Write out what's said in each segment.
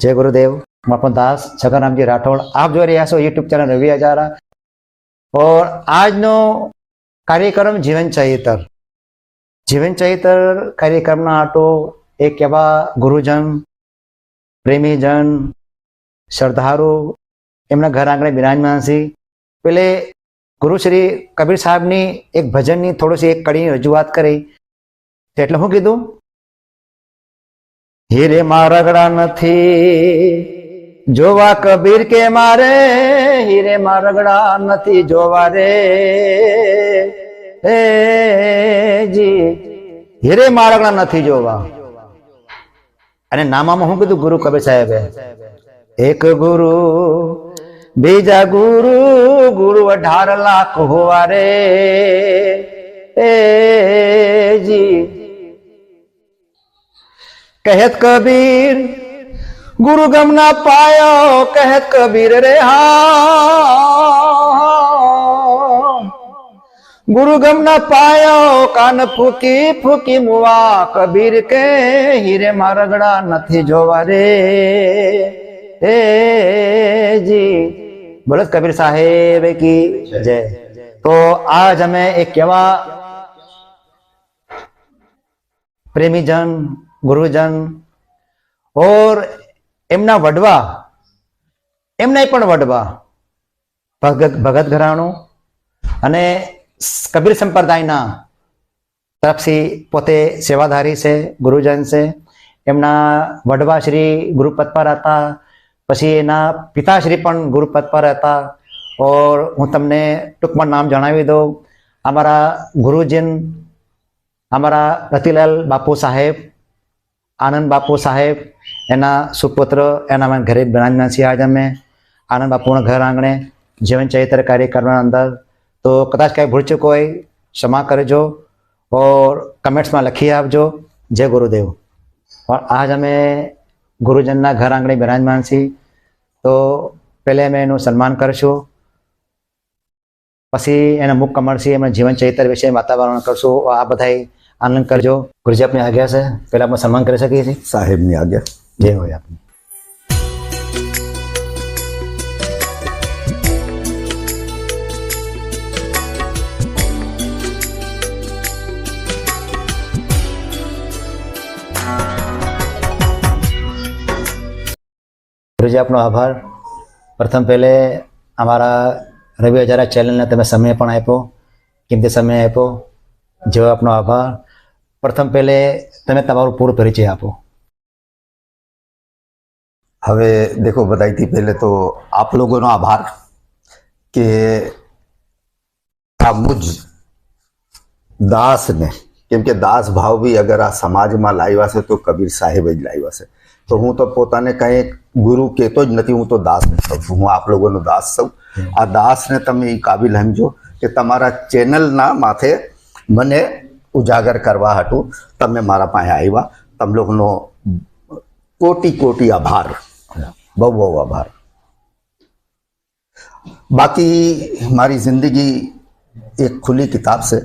जय गुरुदेव। હું આપણો દાસ છગનરામજી રાઠોડ, આપ જોઈ રહ્યા છો યુટ્યુબ ચેનલ રવિ હજારા। और આજનો કાર્યક્રમ જીવન ચૈતર કાર્યક્રમના આટો એક એવા ગુરુજન, પ્રેમીજન, શ્રદ્ધાળુ એમના ઘર આંગણે બિરાજમાન છે। પેલે ગુરુ શ્રી કબીર સાહેબની એક ભજનની થોડીસી એક કડીની રજૂઆત કરી, એટલે શું કીધું? હીરે માં રગડા નથી જોવા કબીર કે મારે, હીરે માં રગડા નથી જોવા રે જી, હીરે માં રગડા નથી જોવા। અને નામામાં શું કીધું ગુરુ કબીર સાહેબે? એક ગુરુ બીજા ગુરુ, ગુરુ 18 લાખ હોવા રે जी। कहत कबीर गुरु गम ना पायो, कहत कबीर रे हाँ, गुरु गम ना पायो कान फूकी फूकी मुआ, कबीर के हीरे मां रगड़ा नथी जोवा रे जी। बोलो कबीर साहेब की जय। तो आज हमें एक केवा प्रेमीजन, गुरुजन और एमना वडवा, एमना पण वडवा भगत घराणु अने कबीर संप्रदायना तरफथी पोते सेवाधारी से, गुरुजन से। एमना वडवा श्री गुरुपद पर हता, पछी एना पिताश्री पण गुरुपद पर हता। और हूँ तमने टूंकमां नाम जणावी दऊं। अमारा गुरुजन, अमारा रतिलाल बापू साहेब, आनंद बापू साहेब, एना सुपुत्र एना मैं घरे बिराजमान छे। आज अमे आनंद बापू घर आंगणे जीवन चैत्र कार्यक्रम अंदर। तो कदाच कई भूल चूक होय क्षमा करजो और कमेंट्स में लखी आपजो। जय गुरुदेव। और आज अमे गुरुजन घर आंगणे बिराजमान छे, तो पहले अमे एनुं सन्मान करशुं, पछी एना मुख कमळशी एमना जीवन चैत्र विषय वातावरण करशुं। आ बधाई आनंद करजो। गुरुजी अपनी आज्ञा से पहला अपने सम्मान कर सकीए छीए। साहेब ने आज्ञा। जय हो आपनी। गुरुजी आपनो आभार। प्रथम पहले अमारा रवि हजारा चैनल ने तमे समय पण आप्यो, कीमती समय आप्यो, जो आपनो आभार। प्रथम पहले तमे तमारो पूरो परिचय आपो। हवे देखो, बताई थी पहले तो आप लोगों नो आभार के आ मुझ दास ने, केमके दास भाव भी अगर आ समाज में लाव्या से तो कबीर साहेब ज लाव्या से। तो हूँ तो पोताने कहीं गुरु कहतो ज नथी, हूँ तो दास छूं। हूँ आप लोगों नो दास छूं। आ दास ने तमे ई काबिल समझो कि तमारा चैनल ना माथे मने उजागर करवा हटू तमे मारा पाए आव्या। तम लोग नो कोटि कोटि आभार, बहु बहु आभार। बाकी मारी जिंदगी एक खुली किताब से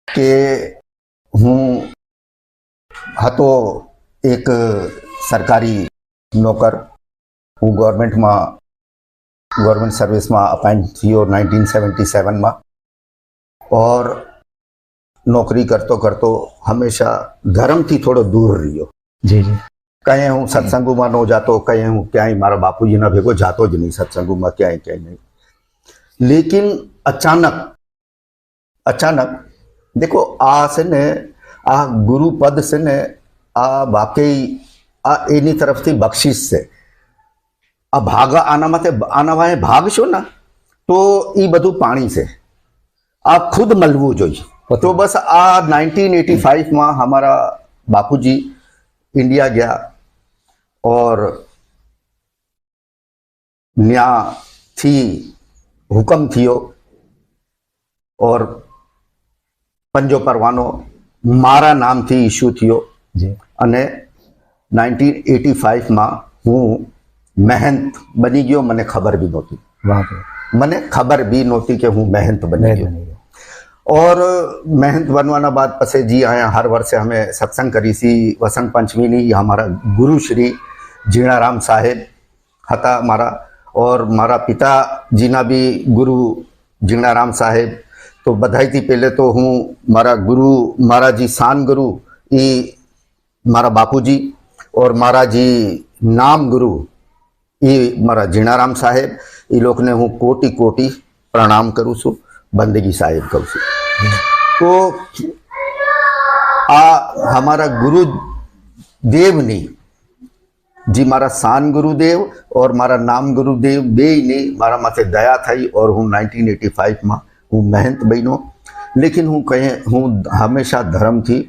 के हूँ हतो एक सरकारी नौकर। हूँ गवर्नमेंट सर्विस में अपॉइंट थयो 1977 में। और नौकरी करतो करतो हमेशा धर्म थी थोड़ो दूर रहियो। जी जी। कहीं हूँ सत्संगों में न जातो, कहीं हूँ क्या मारा बापूजी ना भेगो जातो ज नहीं सत्संगों में, क्या नहीं। लेकिन अचानक देखो आ से ने आ गुरु पद से ने आ वाकई आ एनी तरफ थी बख्शिश से आ भाग आना माथे आना वाहे भाग छो ना, तो ई बधु पानी से आप खुद मलवू जोईए। तो बस आ 1985 में हमारा बापूजी इंडिया गया और न्या थी हुक्म थियो और पंजो परवानो मारा नाम थी इश्यू थियो जी। अने 1985 में हूँ महंत बनी गयो। मने खबर भी नहोती, मने खबर भी नहोती कि हूँ महंत बनी गयो। और महंत बनवाना बाद पसे जी आया हर वर्ष हमें सत्संग करी सी वसंत पंचमी नी। हमारा गुरु श्री જીણારામ સાહેબ હતા મારા, ઓર મારા પિતાજીના બી ગુરુ જીણારામ સાહેબ. તો બધાયથી પહેલે તો હું મારા ગુરુ, મારા જી શાન ગુરુ એ મારા બાપુજી, ઓર મારા જી નામ ગુરુ એ મારા જીણારામ સાહેબ. એ લોકોને હું કોટી કોટી પ્રણામ કરું છું, બંદગી સાહેબ કહું છું. તો આ હમારા ગુરુદેવની, જી મારા શાન ગુરુદેવ ઓર મારા નામ ગુરુદેવ બેયની મારા માથે દયા થઈ, ઓર હું 1985માં હું મહેનત બન્યો. લેકિન હું હંમેશા ધર્મથી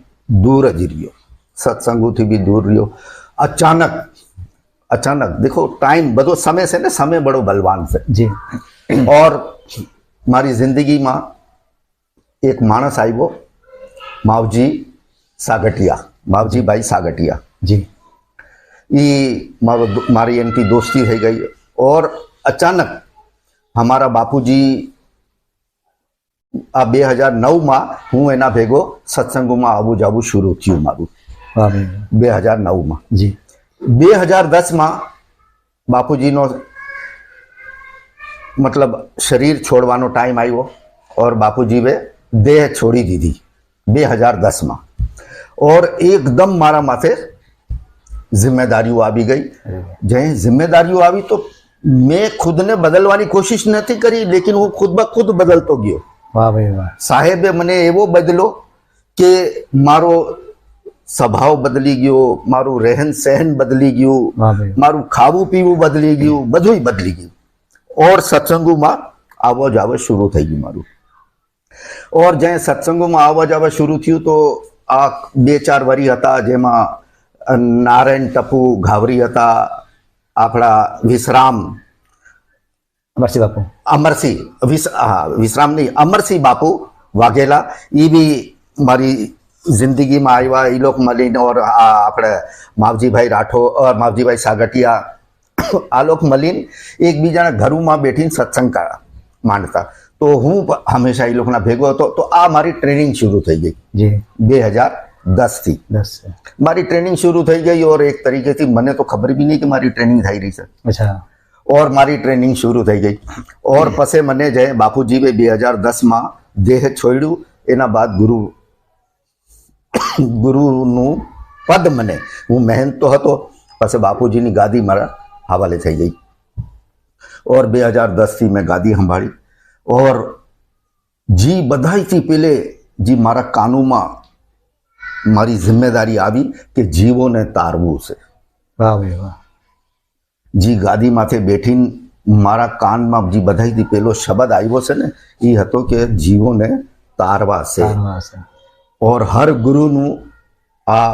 દૂર જ રહ્યો, સત્સંગોથી બી દૂર રહ્યો. અચાનક દેખો ટાઈમ બધો સમય છે ને, સમય બડો બલવાન છે જી. ઓર મારી જિંદગીમાં એક માણસ આવ્યો, માવજી સાગઠિયા, માવજીભાઈ સાગઠિયા જી. એ મારી એમથી દોસ્તી થઈ ગઈ. ઓર અચાનક હમારા બાપુજી આ 2009માં હું એના ભેગો સત્સંગોમાં આવું જાવું શરૂ થયું મારું, 2009માં જી. 2010માં બાપુજીનો મતલબ શરીર છોડવાનો ટાઈમ આવ્યો, ઓર બાપુજીએ દેહ છોડી દીધી 2010માં. ઓર એકદમ મારા માથે જિમ્મેદારીઓ આવી ગઈ. જે જિમ્મેદારીઓ આવી તો મેં ખુદને બદલવાની કોશિશ નથી કરી, લેકિન હું ખુદ બ ખુદ બદલતો ગયો. વાહ ભાઈ વાહ. સાહેબે મને એવો બદલો કે મારો સ્વભાવ બદલી ગયો, મારું રહેન સહેન બદલી ગયું, વાહ ભાઈ. મારું ખાવું પીવું બદલી ગયું, બધું બદલી ગયું. ઓર સત્સંગોમાં આવવા જવા શરૂ થઈ ગયું મારું. ઓર જ્યાં સત્સંગોમાં આવવા જવા શરૂ થયું તો આ 2-4 વરી હતા, જેમાં નારાયણ ટપુ ઘાવરી હતા, આપણા વિશ્રામ અમરસિંહ બાપુ, વિશ્રામ નહીં, અમરસિંહ બાપુ વાઘેલા, એ બી મારી જિંદગીમાં આવ્યા. એ લોકો મળીને, ઓર આપણે માવજીભાઈ રાઠોડ ઓર માવજીભાઈ સાગઠિયા, આ લોકો મળીને એકબીજાના ઘરોમાં બેઠીને સત્સંગ માંડતા. તો હું હંમેશા એ લોકોના ભેગો હતો. તો આ મારી ટ્રેનિંગ શરૂ થઈ ગઈ જી. 2010થી મારી ટ્રેનિંગ શરૂ થઈ ગઈ. ઓર એક તરીકેથી મને તો ખબર બી નહીં કે મારી ટ્રેનિંગ થઈ રહી છે. અચ્છા. ઓર મારી ટ્રેનિંગ શરૂ થઈ ગઈ. ઓર પછી મને જે બાપુજીએ 2010માં દેહ છોડ્યું, એના બાદ ગુરુનું પદ મને, હું મહેનત તો હતો, પછી બાપુજીની ગાદી મારા હવાલે થઈ ગઈ. ઓર 2010થી મેં ગાદી સંભાળી. ઓર જી બધાયથી પહેલે જી મારા કાનૂમાં મારી જિમ્મેદારી આવી કે જીવોને તારવું છે. વાહ ભાઈ વાહ. જી ગાદી માથે બેઠીને મારા કાનમાં જી બધાયથી પહેલો શબ્દ આવ્યો છે ને, એ હતો કે જીવોને તારવા છે. ઓર હર ગુરુનું આ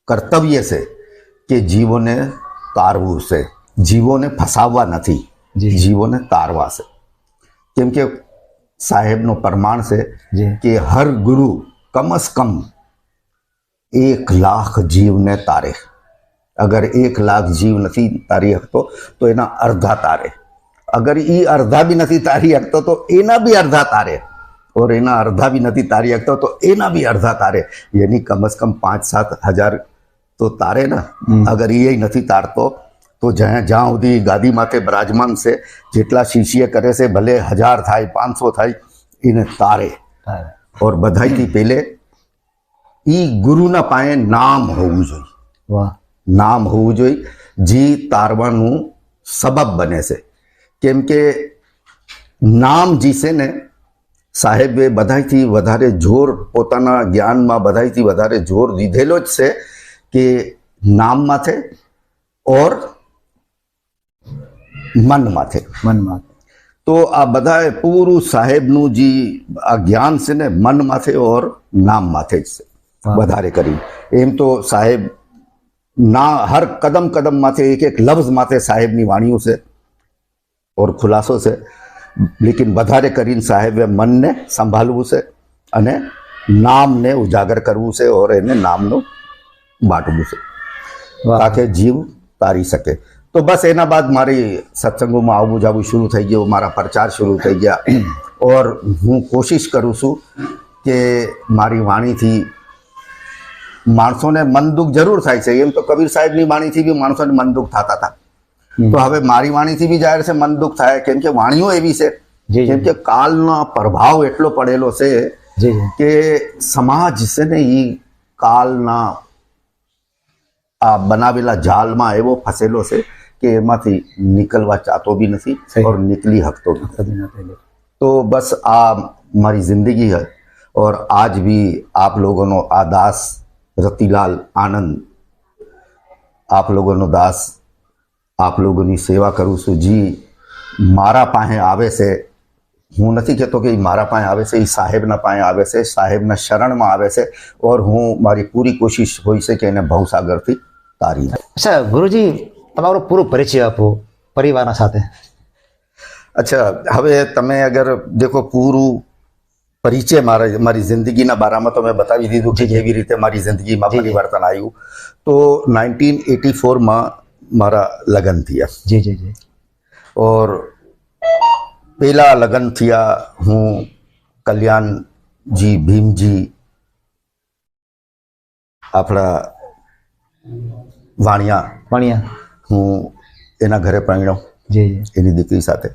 કર્તવ્ય છે કે જીવોને તારવું છે, જીવોને ફસાવવા નથી, જીવોને તારવા છે. કેમ કે સાહેબનો પ્રમાણ છે કે હર ગુરુ કમસ કમ 1 લાખ જીવને તારે. અગર 1 લાખ જીવ નથી તારી શકતો તો એના અડધા તારે. અગર એ અડધા બી નથી તારી શકતો તો એના બી અડધા તારે. और एना अर्धा भी नहीं तारी सकता तो एना भी अर्धा तारे, यानी कम से कम 5-7 हज़ार तो तारे ना. अगर ये नहीं तारतो तो जहाँ जहाँ उदी गादी माथे बराजमान से जेटला शिष्य करे से भले 1000 थाय 500 थाय इन्हें तारे. और बधाई थी पहले ई गुरु ना पाए नाम होवू जोईए. वाह. नाम होवू जोईए जी तारवानुं सबब बने से. केम के नाम जी से ने સાહેબે બધાયથી વધારે જોર પોતાના જ્ઞાનમાં બધાયથી વધારે જોર દીધેલો જ છે કે નામ માથે ઓર મન માથે. તો આ બધાએ પૂરું સાહેબનું જે આ જ્ઞાન છે ને મન માથે ઓર નામ માથે જ છે વધારે કરી. એમ તો સાહેબ ના હર કદમ કદમ માથે એક લફ્ઝ માથે સાહેબની વાણીઓ છે ઓર ખુલાસો છે. लेकिन વધારે કરીને સાહેબે મનને સંભાળવું છે અને નામને ઉજાગર કરવું છે ઓર એને નામનું બાંટવું છે તાકે જીવ તારી શકે. તો બસ એના બાદ મારી સત્સંગોમાં આવવું જવું શરૂ થઈ ગયું, મારા પ્રચાર શરૂ થઈ ગયા. ઓર હું કોશિશ કરું છું કે મારી વાણીથી માણસોને મન દુઃખ જરૂર થાય છે. એમ તો કબીર સાહેબની વાણીથી બી માણસોને મન દુઃખ થતા હતા. તો હવે મારી વાણીથી બી જાહેર છે મન દુઃખ થાય, કેમ કે વાણીઓ એવી છે, જી, કેમ કે કાળનો પ્રભાવ એટલો પડેલો છે જી જી કે સમાજ છે ને એ કાળના આ બનાવેલા જાલમાં એવો ફસેલો છે કે એમાંથી નીકળવા ચાહતો भी नहीं और निकली हकतो भी नहीं. तो बस हमारी जिंदगी है. और आज भी आप लोगों नो आ दास रतिलाल आनंद आप लोगों नो दास आप लोगों ની સેવા કરું છું. જી મારા પાસે આવે છે, હું નથી કહેતો કે મારા પાસે આવે છે, એ સાહેબના પાસે આવે છે, સાહેબના શરણમાં આવે છે. और હું મારી પૂરી કોશિશ હોય છે કે એને ભવસાગરથી તારી. અચ્છા ગુરુજી, તમારો પૂરો પરિચય આપો પરિવારના સાથે. અચ્છા, હવે તમે અગર દેખો પૂરું પરિચય મારી જિંદગીના બારામાં તો મેં બતાવી દીધું કે કેવી રીતે મારી જિંદગીમાં પરિવર્તન આવ્યું. તો 1984માં મારા લગ્ન થયા. જી જી જી. और પહેલા લગ્ન થયા હું કલ્યાણજી ભીમજી આપણા વાણિયા હું એના ઘરે પરણ્યો જી જી એની દીકરી સાથે.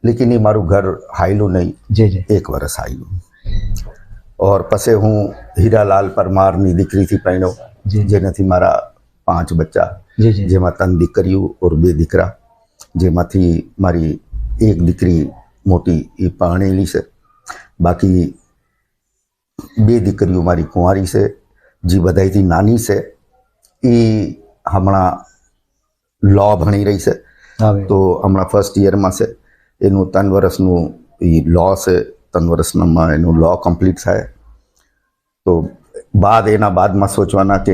લેકિન એ મારું ઘર હાયલું નહીં, જી જી 1 વર્ષ હાયલું. और પછી હું હીરાલાલ પરમારની દીકરીથી પરણ્યો, જેનાથી મારા 5 બચ્ચા, જી જી જેમાં 3 દીકરીઓ और 2 દીકરા. જેમાંથી મારી 1 દીકરી મોટી એ પરણેલી છે, બાકી 2 દીકરીઓ મારી કુંવારી છે. જે બધાયથી નાની છે એ હમણાં લો ભણી રહી છે. તો હમણાં ફર્સ્ટ યરમાં છે. એનું 3 વર્ષનું એ લો છે. 3 વર્ષમાં એનું લો કમ્પ્લીટ થાય તો એના બાદમાં સોચવાના કે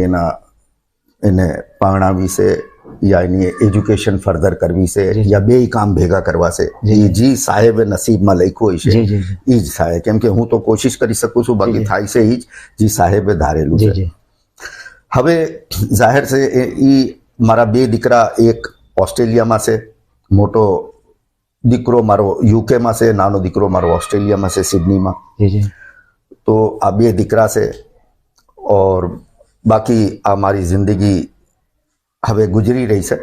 એને પરણાવી છે યા એની એજ્યુકેશન ફર્ધર કરવી છે યા 2 કામ ભેગા કરવા છે. એ જે સાહેબે નસીબમાં લખ્યું હોય છે એ જ થાય. કેમ કે હું તો કોશિશ કરી શકું છું, બાકી થાય છે એ જ જે સાહેબે ધારેલું છે. હવે જાહેર છે એ મારા 2 દીકરા, એક ઓસ્ટ્રેલિયામાં છે, મોટો દીકરો મારો યુકેમાં છે, નાનો દીકરો મારો ઓસ્ટ્રેલિયામાં છે, સિડનીમાં. તો આ 2 દીકરા છે. और બાકી આ મારી જિંદગી હવે ગુજરી રહી છે.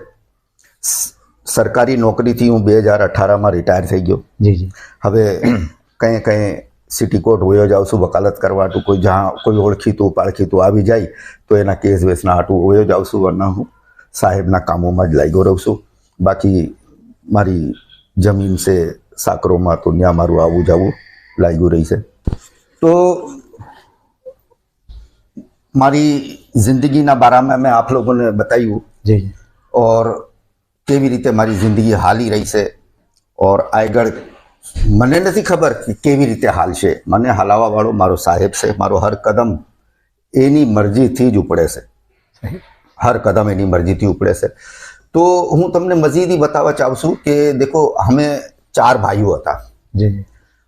સરકારી નોકરીથી હું 2018માં રિટાયર થઈ ગયો. હવે કંઈ સિટી કોર્ટ વયો જાઉં છું વકાલત કરવા હાટું. કોઈ જ્યાં કોઈ ઓળખીતું પાળખીતું આવી જાય તો એના કેસ વેસના હાટું વયો જાઉં છું, વરના હું સાહેબના કામોમાં જ લાગ્યો રહું છું. બાકી મારી જમીન છે સાકરોમાં, તો ત્યાં મારું આવું જવું લાગ્યું રહી છે. તો મારી જિંદગીના બારામાં મેં આપ લોકોને બતાવ્યું और કેવી રીતે મારી જિંદગી હાલી રહી છે. और આગળ મને નથી ખબર કે કેવી રીતે હાલશે. મને હલાવવા વાળો મારો સાહેબ છે. મારો હર કદમ એની મરજીથી જ ઉપડે છે. હર કદમ એની મરજીથી ઉપડે છે. તો હું તમને મજીદ ही बतावा चाहूँ છું કે देखो અમે 4 ભાઈઓ હતા.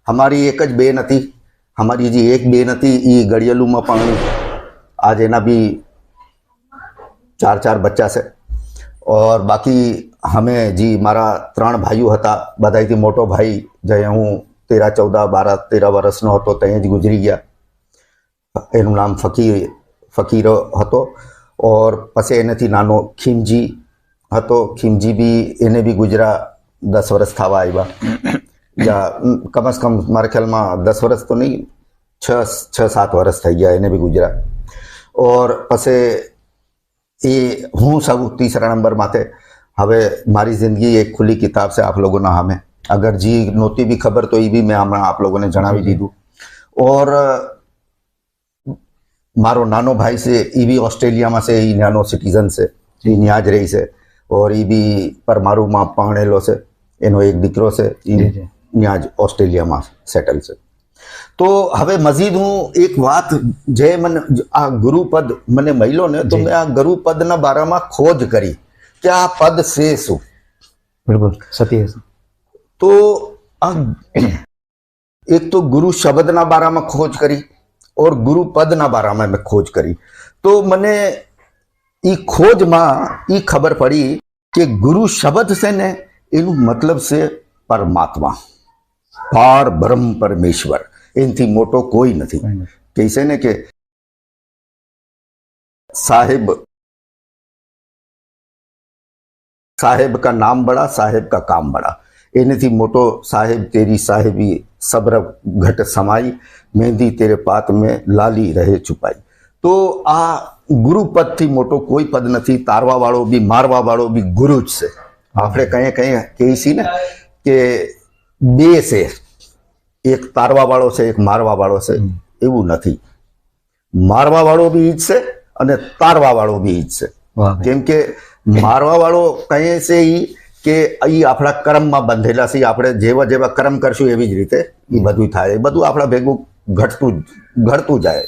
हमारी एक જ બેન હતી. हमारी જે એક બેન હતી એ ગળિયલુમાં પણ आज એના બી 4 બચ્ચા છે. और बाकी हमें जी मारा 3 भाईओ હતા. બધાયથી મોટો ભાઈ જે હું 13, 14, 12, 13 વર્ષનો હતો ત્યાં જ ગુજરી ગયા. એનું નામ ફકીર હતો. और પછી એનાથી નાનો ખીમજી હતો. ખીમજી બી એને બી ગુજરા 10 વર્ષ થવા આવ્યા. या कम से कम મારા ખ્યાલમાં 10 વર્ષ તો નહીં, 6-7 વર્ષ થઈ ગયા એને બી ગુજરા. और પછી એ હું સૌ 3રા નંબર માથે. હવે મારી જિંદગી એક ખુલ્લી કિતાબ છે આપ લોકોના સામે. અગર જી નહોતી બી ખબર તો એ બી મેં હમણાં આપ લોકોને જણાવી દીધું. और મારો નાનો ભાઈ છે એ બી ઓસ્ટ્રેલિયામાં છે. એ નાનો સિટીઝન છે, એ ત્યાં જ રહી છે. और એ બી પરમારુમાં પરણેલો છે. એનો એક દીકરો છે, એ ત્યાં જ ઓસ્ટ્રેલિયામાં સેટલ છે. તો હવે મજીદ હું એક વાત જે મને આ ગુરુપદ મને મળ્યો ને, તો મેં આ ગુરુપદના બારામાં ખોજ કરી કે આ પદ છે શું. બિલકુલ સત્ય છે. તો આ એક તો ગુરુ શબ્દના બારામાં ખોજ કરી और ગુરુપદના બારામાં મેં ખોજ કરી. તો મને એ ખોજમાં એ ખબર પડી કે ગુરુ શબ્દ છે ને એનું મતલબ છે પરમાત્મા, પાર બ્રહ્મ પરમેશ્વર. એનાથી મોટો કોઈ નથી. કહે છે ને કે साहिब साहेब का नाम बड़ा, साहेब का काम बड़ा। एनेથી मोटो साहेब तेरी साहेबी सब्र घट समाई, मेहंदी तेरे पात में लाली रहे छुपाई। तो आ गुरु पद थी मोटो कोई पद नहीं। तारवा वालों भी मारवा वालों भी गुरु ज से। આપણે કहीं કहीं કહી છી ને કે બે છે, એક તારવા વાળો છે એક મારવા વાળો છે, એવું નથી। મારવા વાળો બી ઈજ છે અને તારવા વાળો બી ઈજ છે। કેમ કે મારવા વાળો કહે છે ઈ કે ઈ આપણા કર્મમાં બંધેલા છે, આપણે જેવા જેવા કર્મ કરશું એવી જ રીતે ઈ બધું થાય, એ બધું આપણા ભેગું ઘડતું જાય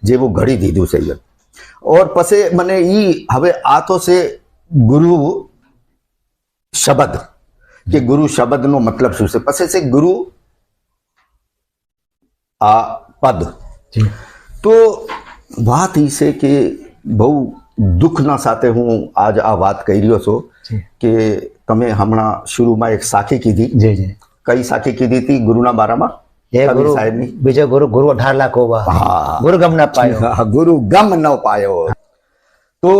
જેવું ઘડી દીધું છે ઈ। और પછી મને ઈ હવે આ તો છે ગુરુ शब्द के गुरु शब्द नो मतलब શું છે, પછી છે ગુરુ આ પદ। તો વાત ઈ છે કે બહુ દુઃખના સાથે હું આજ આ વાત કહી રહ્યો છું કે તમે હમણાં શરૂમાં એક સાખી કીધી। જી જી, કઈ સાખી કીધી હતી ગુરુના બારામાં? એ ગુરુ સાહેબની બીજો ગુરુ ગુરુ 18 लाख होगा। हाँ, गुरु गम ना पायो। हाँ, गुरु गम न पायो। तो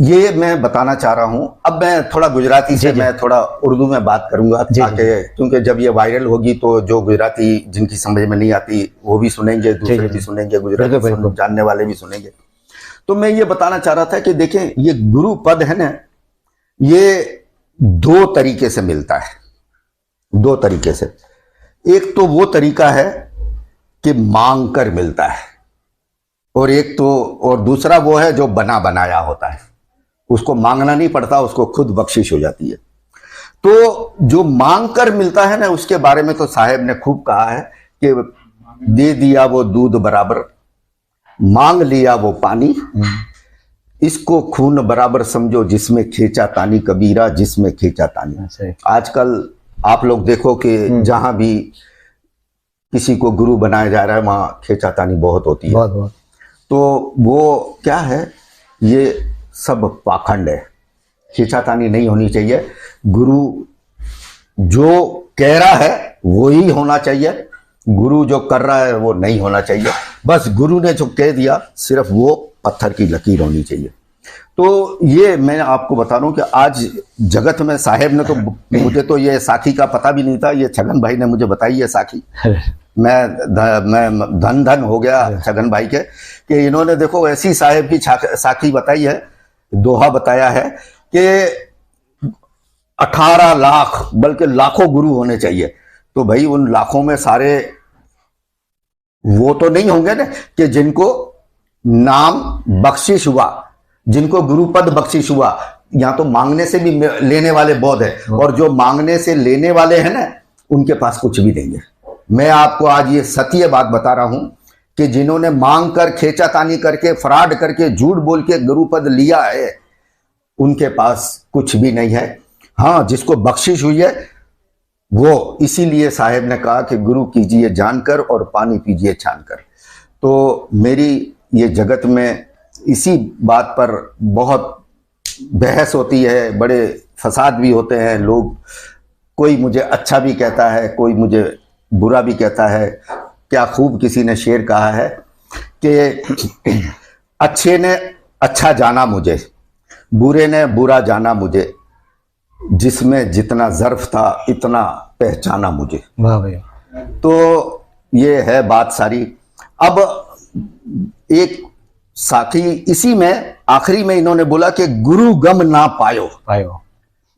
ये मैं बताना चाह रहा हूँ। अब मैं थोड़ा गुजराती से मैं थोड़ा उर्दू में बात करूंगा ताकि, क्योंकि जब ये वायरल होगी तो जो गुजराती जिनकी समझ में नहीं आती वो भी सुनेंगे, दूसरे भी सुनेंगे, गुजराती जानने वाले भी सुनेंगे। तो मैं ये बताना चाह रहा था कि देखें ये गुरु पद है ना, ये दो तरीके से मिलता है, दो तरीके से। एक तो वो तरीका है कि मांग कर मिलता है, और एक तो और दूसरा वो है जो बना बनाया होता है, उसको मांगना नहीं पड़ता, उसको खुद बख्शिश हो जाती है। तो जो मांग कर मिलता है ना, उसके बारे में तो साहेब ने खूब कहा है कि दे दिया वो दूध बराबर, मांग लिया वो पानी, इसको खून बराबर समझो जिसमें खींचा तानी कबीरा, जिसमें खींचा तानी। आजकल आप लोग देखो कि जहां भी किसी को गुरु बनाया जा रहा है वहां खींचातानी बहुत होती है। बहुत। तो वो क्या है, ये सब पाखंड है, खींचातानी नहीं होनी चाहिए। गुरु जो कह रहा है वो ही होना चाहिए, गुरु जो कर रहा है वो नहीं होना चाहिए। बस गुरु ने जो कह दिया सिर्फ वो पत्थर की लकीर होनी चाहिए। तो ये मैं आपको बता रहा हूँ कि आज जगत में साहेब ने तो मुझे तो ये साखी का पता भी नहीं था, ये छगन भाई ने मुझे बताई है साखी। मैं धन हो गया छगन भाई के कि इन्होंने देखो ऐसी साहेब की साखी बताई है, दोहा बताया है कि 18 लाख बल्कि लाखों गुरु होने चाहिए। तो भाई उन लाखों में सारे वो तो नहीं होंगे ना कि जिनको नाम बख्शिश हुआ, जिनको गुरुपद बख्शिश हुआ। यहाँ तो मांगने से भी लेने वाले बहुत है, और जो मांगने से लेने वाले हैं ना उनके पास कुछ भी नहीं है। मैं आपको आज ये सत्य बात बता रहा हूं कि जिन्होंने मांग कर खींचातानी करके फ्रॉड करके झूठ बोल के गुरुपद लिया है उनके पास कुछ भी नहीं है। हाँ, जिसको बख्शिश हुई है वो, इसीलिए साहेब ने कहा कि गुरु कीजिए जानकर और पानी पीजिए छानकर। तो मेरी ये जगत में इसी बात पर बहुत बहस होती है, बड़े फसाद भी होते हैं। लोग, कोई मुझे अच्छा भी कहता है, कोई मुझे बुरा भी कहता है। क्या खूब किसी ने शेर कहा है कि अच्छे ने अच्छा जाना मुझे, बुरे ने बुरा जाना मुझे, जिसमें जितना ज़र्फ था इतना पहचाना मुझे। वाह भैया। तो ये है बात सारी। अब एक साथी इसी में आखिरी में इन्होंने बोला कि गुरु गम ना पायो,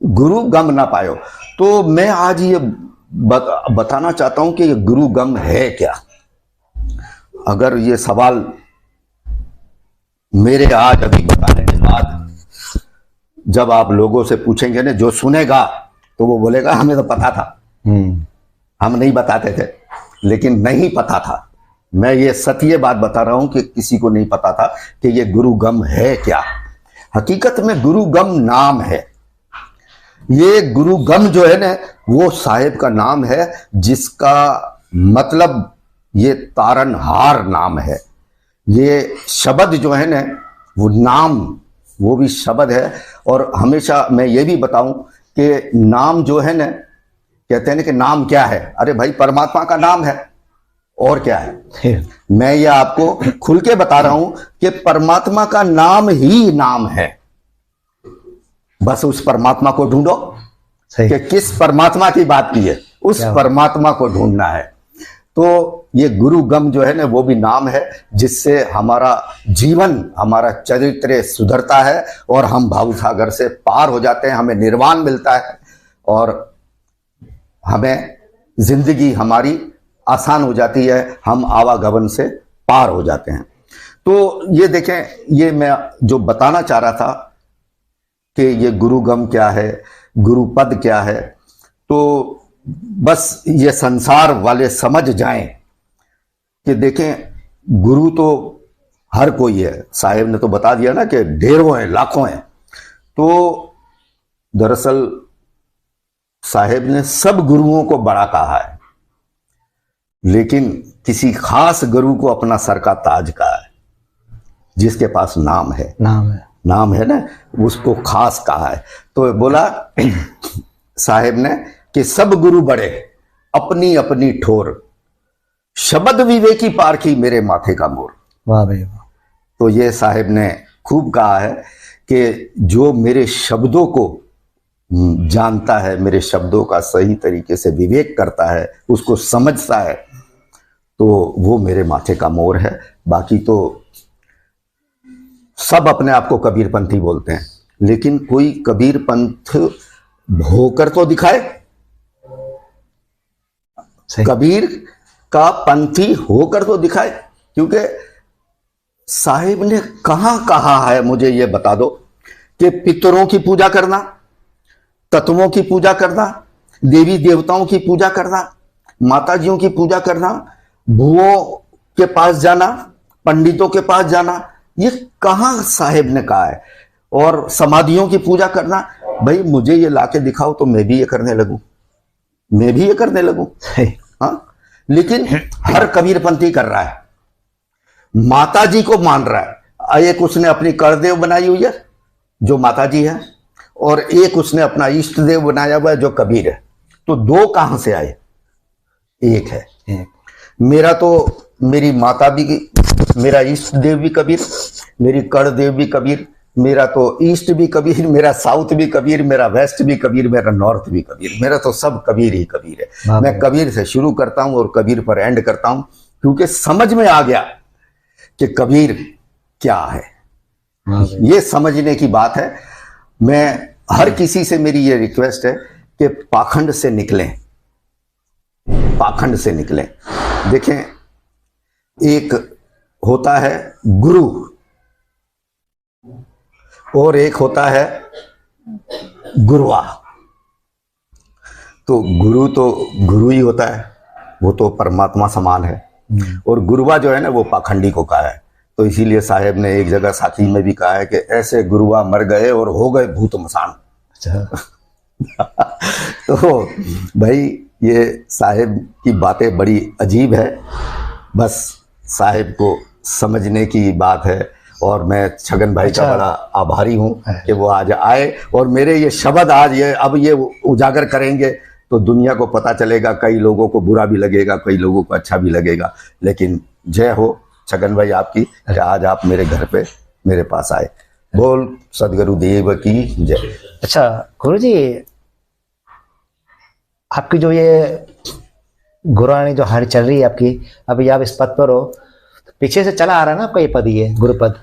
गुरु गम ना पायो। तो मैं आज ये बताना चाहता हूं कि ये गुरु गम है क्या। अगर ये सवाल मेरे आज अभी बताने के बाद जब आप लोगों से पूछेंगे ना, जो सुनेगा तो वो बोलेगा हमें तो पता था, हम नहीं बताते थे, लेकिन नहीं पता था। मैं ये सत्य बात बता रहा हूं कि किसी को नहीं पता था कि ये गुरु गम है क्या। हकीकत में गुरु गम नाम है। ये गुरु गम जो है ना वो साहेब का नाम है, जिसका मतलब ये तारनहार नाम है। ये शब्द जो है ना वो नाम, वो भी शब्द है। और हमेशा मैं ये भी बताऊं कि नाम जो है ना, कहते हैं ना कि नाम क्या है, अरे भाई परमात्मा का नाम है। और क्या है। मैं ये आपको खुल के बता रहा हूं कि परमात्मा का नाम ही नाम है। बस उस परमात्मा को ढूंढो कि किस परमात्मा की बात की है, उस परमात्मा को ढूंढना है। तो ये गुरु गम जो है ना, वो भी नाम है जिससे हमारा जीवन, हमारा चरित्र सुधरता है और हम भावसागर से पार हो जाते हैं, हमें निर्वाण मिलता है और हमें जिंदगी हमारी आसान हो जाती है, हम आवागमन से पार हो जाते हैं। तो ये देखें, ये मैं जो बताना चाह रहा था कि ये गुरुगम क्या है, गुरुपद क्या है, तो बस ये संसार वाले समझ जाएं कि देखें गुरु तो हर कोई है। साहेब ने तो बता दिया ना कि ढेरों हैं, लाखों हैं। तो दरअसल साहेब ने सब गुरुओं को बड़ा कहा है, लेकिन किसी खास गुरु को अपना सर का ताज कहा है, जिसके पास नाम है, नाम है ना, उसको खास कहा है। तो बोला साहेब ने कि सब गुरु बड़े अपनी अपनी ठोर, शब्द विवेकी पारखी मेरे माथे का मोर। वाह भाई वाह। तो ये साहेब ने खूब कहा है कि जो मेरे शब्दों को जानता है, मेरे शब्दों का सही तरीके से विवेक करता है, उसको समझता है, तो वो मेरे माथे का मोर है। बाकी तो सब अपने आप को कबीरपंथी बोलते हैं, लेकिन कोई कबीरपंथ होकर तो दिखाए, कबीर का पंथी होकर तो दिखाए। क्योंकि साहिब ने कहां कहा है, मुझे ये बता दो, कि पितरों की पूजा करना, तत्वों की पूजा करना, देवी देवताओं की पूजा करना, माताजियों की पूजा करना, भुवों के पास जाना, पंडितों के पास जाना, ये कहां साहिब ने कहा है। और समाधियों की पूजा करना, भाई मुझे ये लाके दिखाओ तो मैं भी ये करने लगूं, मैं भी ये करने लगूं। हाँ, लेकिन हर कबीरपंथी कर रहा है, माता जी को मान रहा है। एक उसने अपनी करदेव बनाई हुई है जो माता जी है, और एक उसने अपना इष्ट देव बनाया हुआ है जो कबीर है। तो दो कहां से आए? एक है। मेरा तो, मेरी माता भी, मेरा इष्ट देव भी कबीर, मेरी कर देव भी कबीर, मेरा तो ईस्ट भी कबीर, मेरा साउथ भी कबीर, मेरा वेस्ट भी कबीर, मेरा नॉर्थ भी कबीर, मेरा तो सब कबीर ही कबीर है। मैं कबीर से शुरू करता हूं और कबीर पर एंड करता हूं, क्योंकि समझ में आ गया कि कबीर क्या है। ये समझने की बात है। मैं हर किसी से, मेरी ये रिक्वेस्ट है कि पाखंड से निकलें, पाखंड से निकलें। देखें, एक होता है गुरु और एक होता है गुरुआ। तो गुरु तो गुरु ही होता है, वो तो परमात्मा समान है, और गुरुआ जो है ना, वो पाखंडी को कहा है। तो इसीलिए साहेब ने एक जगह साखी में भी कहा है कि ऐसे गुरुआ मर गए और हो गए भूत मसान। तो भाई ये साहेब की बातें बड़ी अजीब है, बस साहेब को समझने की बात है। और मैं छगन भाई का बड़ा आभारी हूं कि वो आज आए और मेरे ये शब्द आज ये अब ये उजागर करेंगे तो दुनिया को पता चलेगा। कई लोगों को बुरा भी लगेगा, कई लोगों को अच्छा भी लगेगा, लेकिन जय हो छगन भाई आपकी कि आज आप मेरे घर पे मेरे पास आए। बोल सदगुरु देव की जय। अच्छा गुरुजी, आपकी जो ये गुरुवाणी जो हार चल रही है आपकी, अभी आप इस पद पर हो, तो पीछे से चला आ रहा है ना आपका ये पद, ये गुरुपद,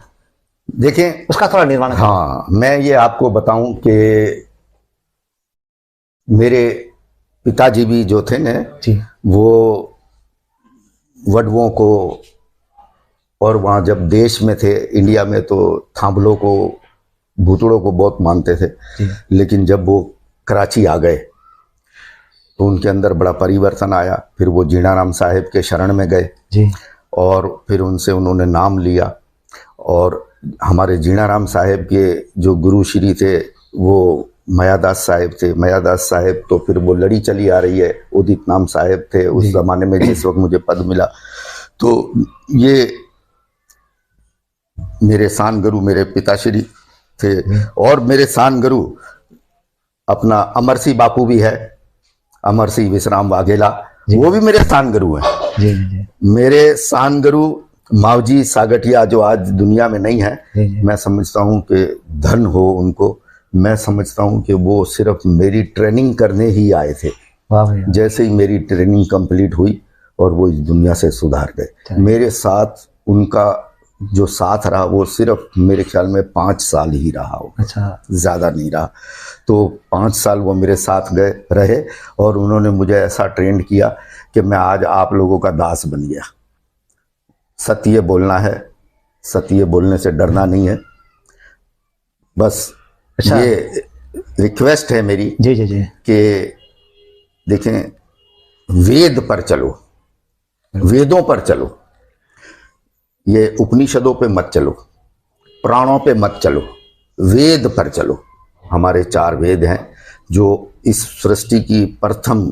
देखें उसका थोड़ा निर्माण। हाँ, मैं ये आपको बताऊं कि मेरे पिताजी भी जो थे ना जी, वो वडवों को, और वहाँ जब देश में थे इंडिया में, तो थांबलों को, भूतड़ों को बहुत मानते थे। लेकिन जब वो कराची आ गए तो उनके अंदर बड़ा परिवर्तन आया। फिर वो जीणाराम साहिब के शरण में गए जी, और फिर उनसे उन्होंने नाम लिया। और हमारे जीणाराम साहिब के जो गुरु श्री थे वो मयादास साहिब थे। मयादास साहिब तो फिर वो लड़ी चली आ रही है, उदित नाम साहिब थे उस जमाने में जिस वक्त मुझे पद मिला। तो ये मेरे सान गुरु मेरे पिताश्री थे। और मेरे सान गुरु अपना अमर सिंह बापू भी है, अमर सिंह विश्राम वाघेला, जी। वो भी मेरे स्थान गुरु हैं। जी जी जी मेरे स्थान गुरु मावजी सागठिया जो आज दुनिया में नहीं है, जी जी। मैं समझता हूँ कि धन हो उनको। मैं समझता हूँ कि वो सिर्फ मेरी ट्रेनिंग करने ही आए थे। वाह भैया। जैसे ही मेरी ट्रेनिंग कंप्लीट हुई और वो इस दुनिया से सुधार गए। चलिए। मेरे साथ उनका जो साथ रहा वो सिर्फ मेरे ख्याल में 5 साल ही रहा हो, अच्छा। ज़्यादा नहीं रहा। तो 5 साल वो मेरे साथ गए रहे और उन्होंने मुझे ऐसा ट्रेंड किया कि मैं आज आप लोगों का दास बन गया। सत्य बोलना है, सत्य बोलने से डरना नहीं है। बस अच्छा। ये रिक्वेस्ट है मेरी जी जी जी। कि देखें, वेद पर चलो, वेदों पर चलो, ये उपनिषदों पे मत चलो, प्राणों पे मत चलो, वेद पर चलो। हमारे 4 वेद हैं जो इस सृष्टि की प्रथम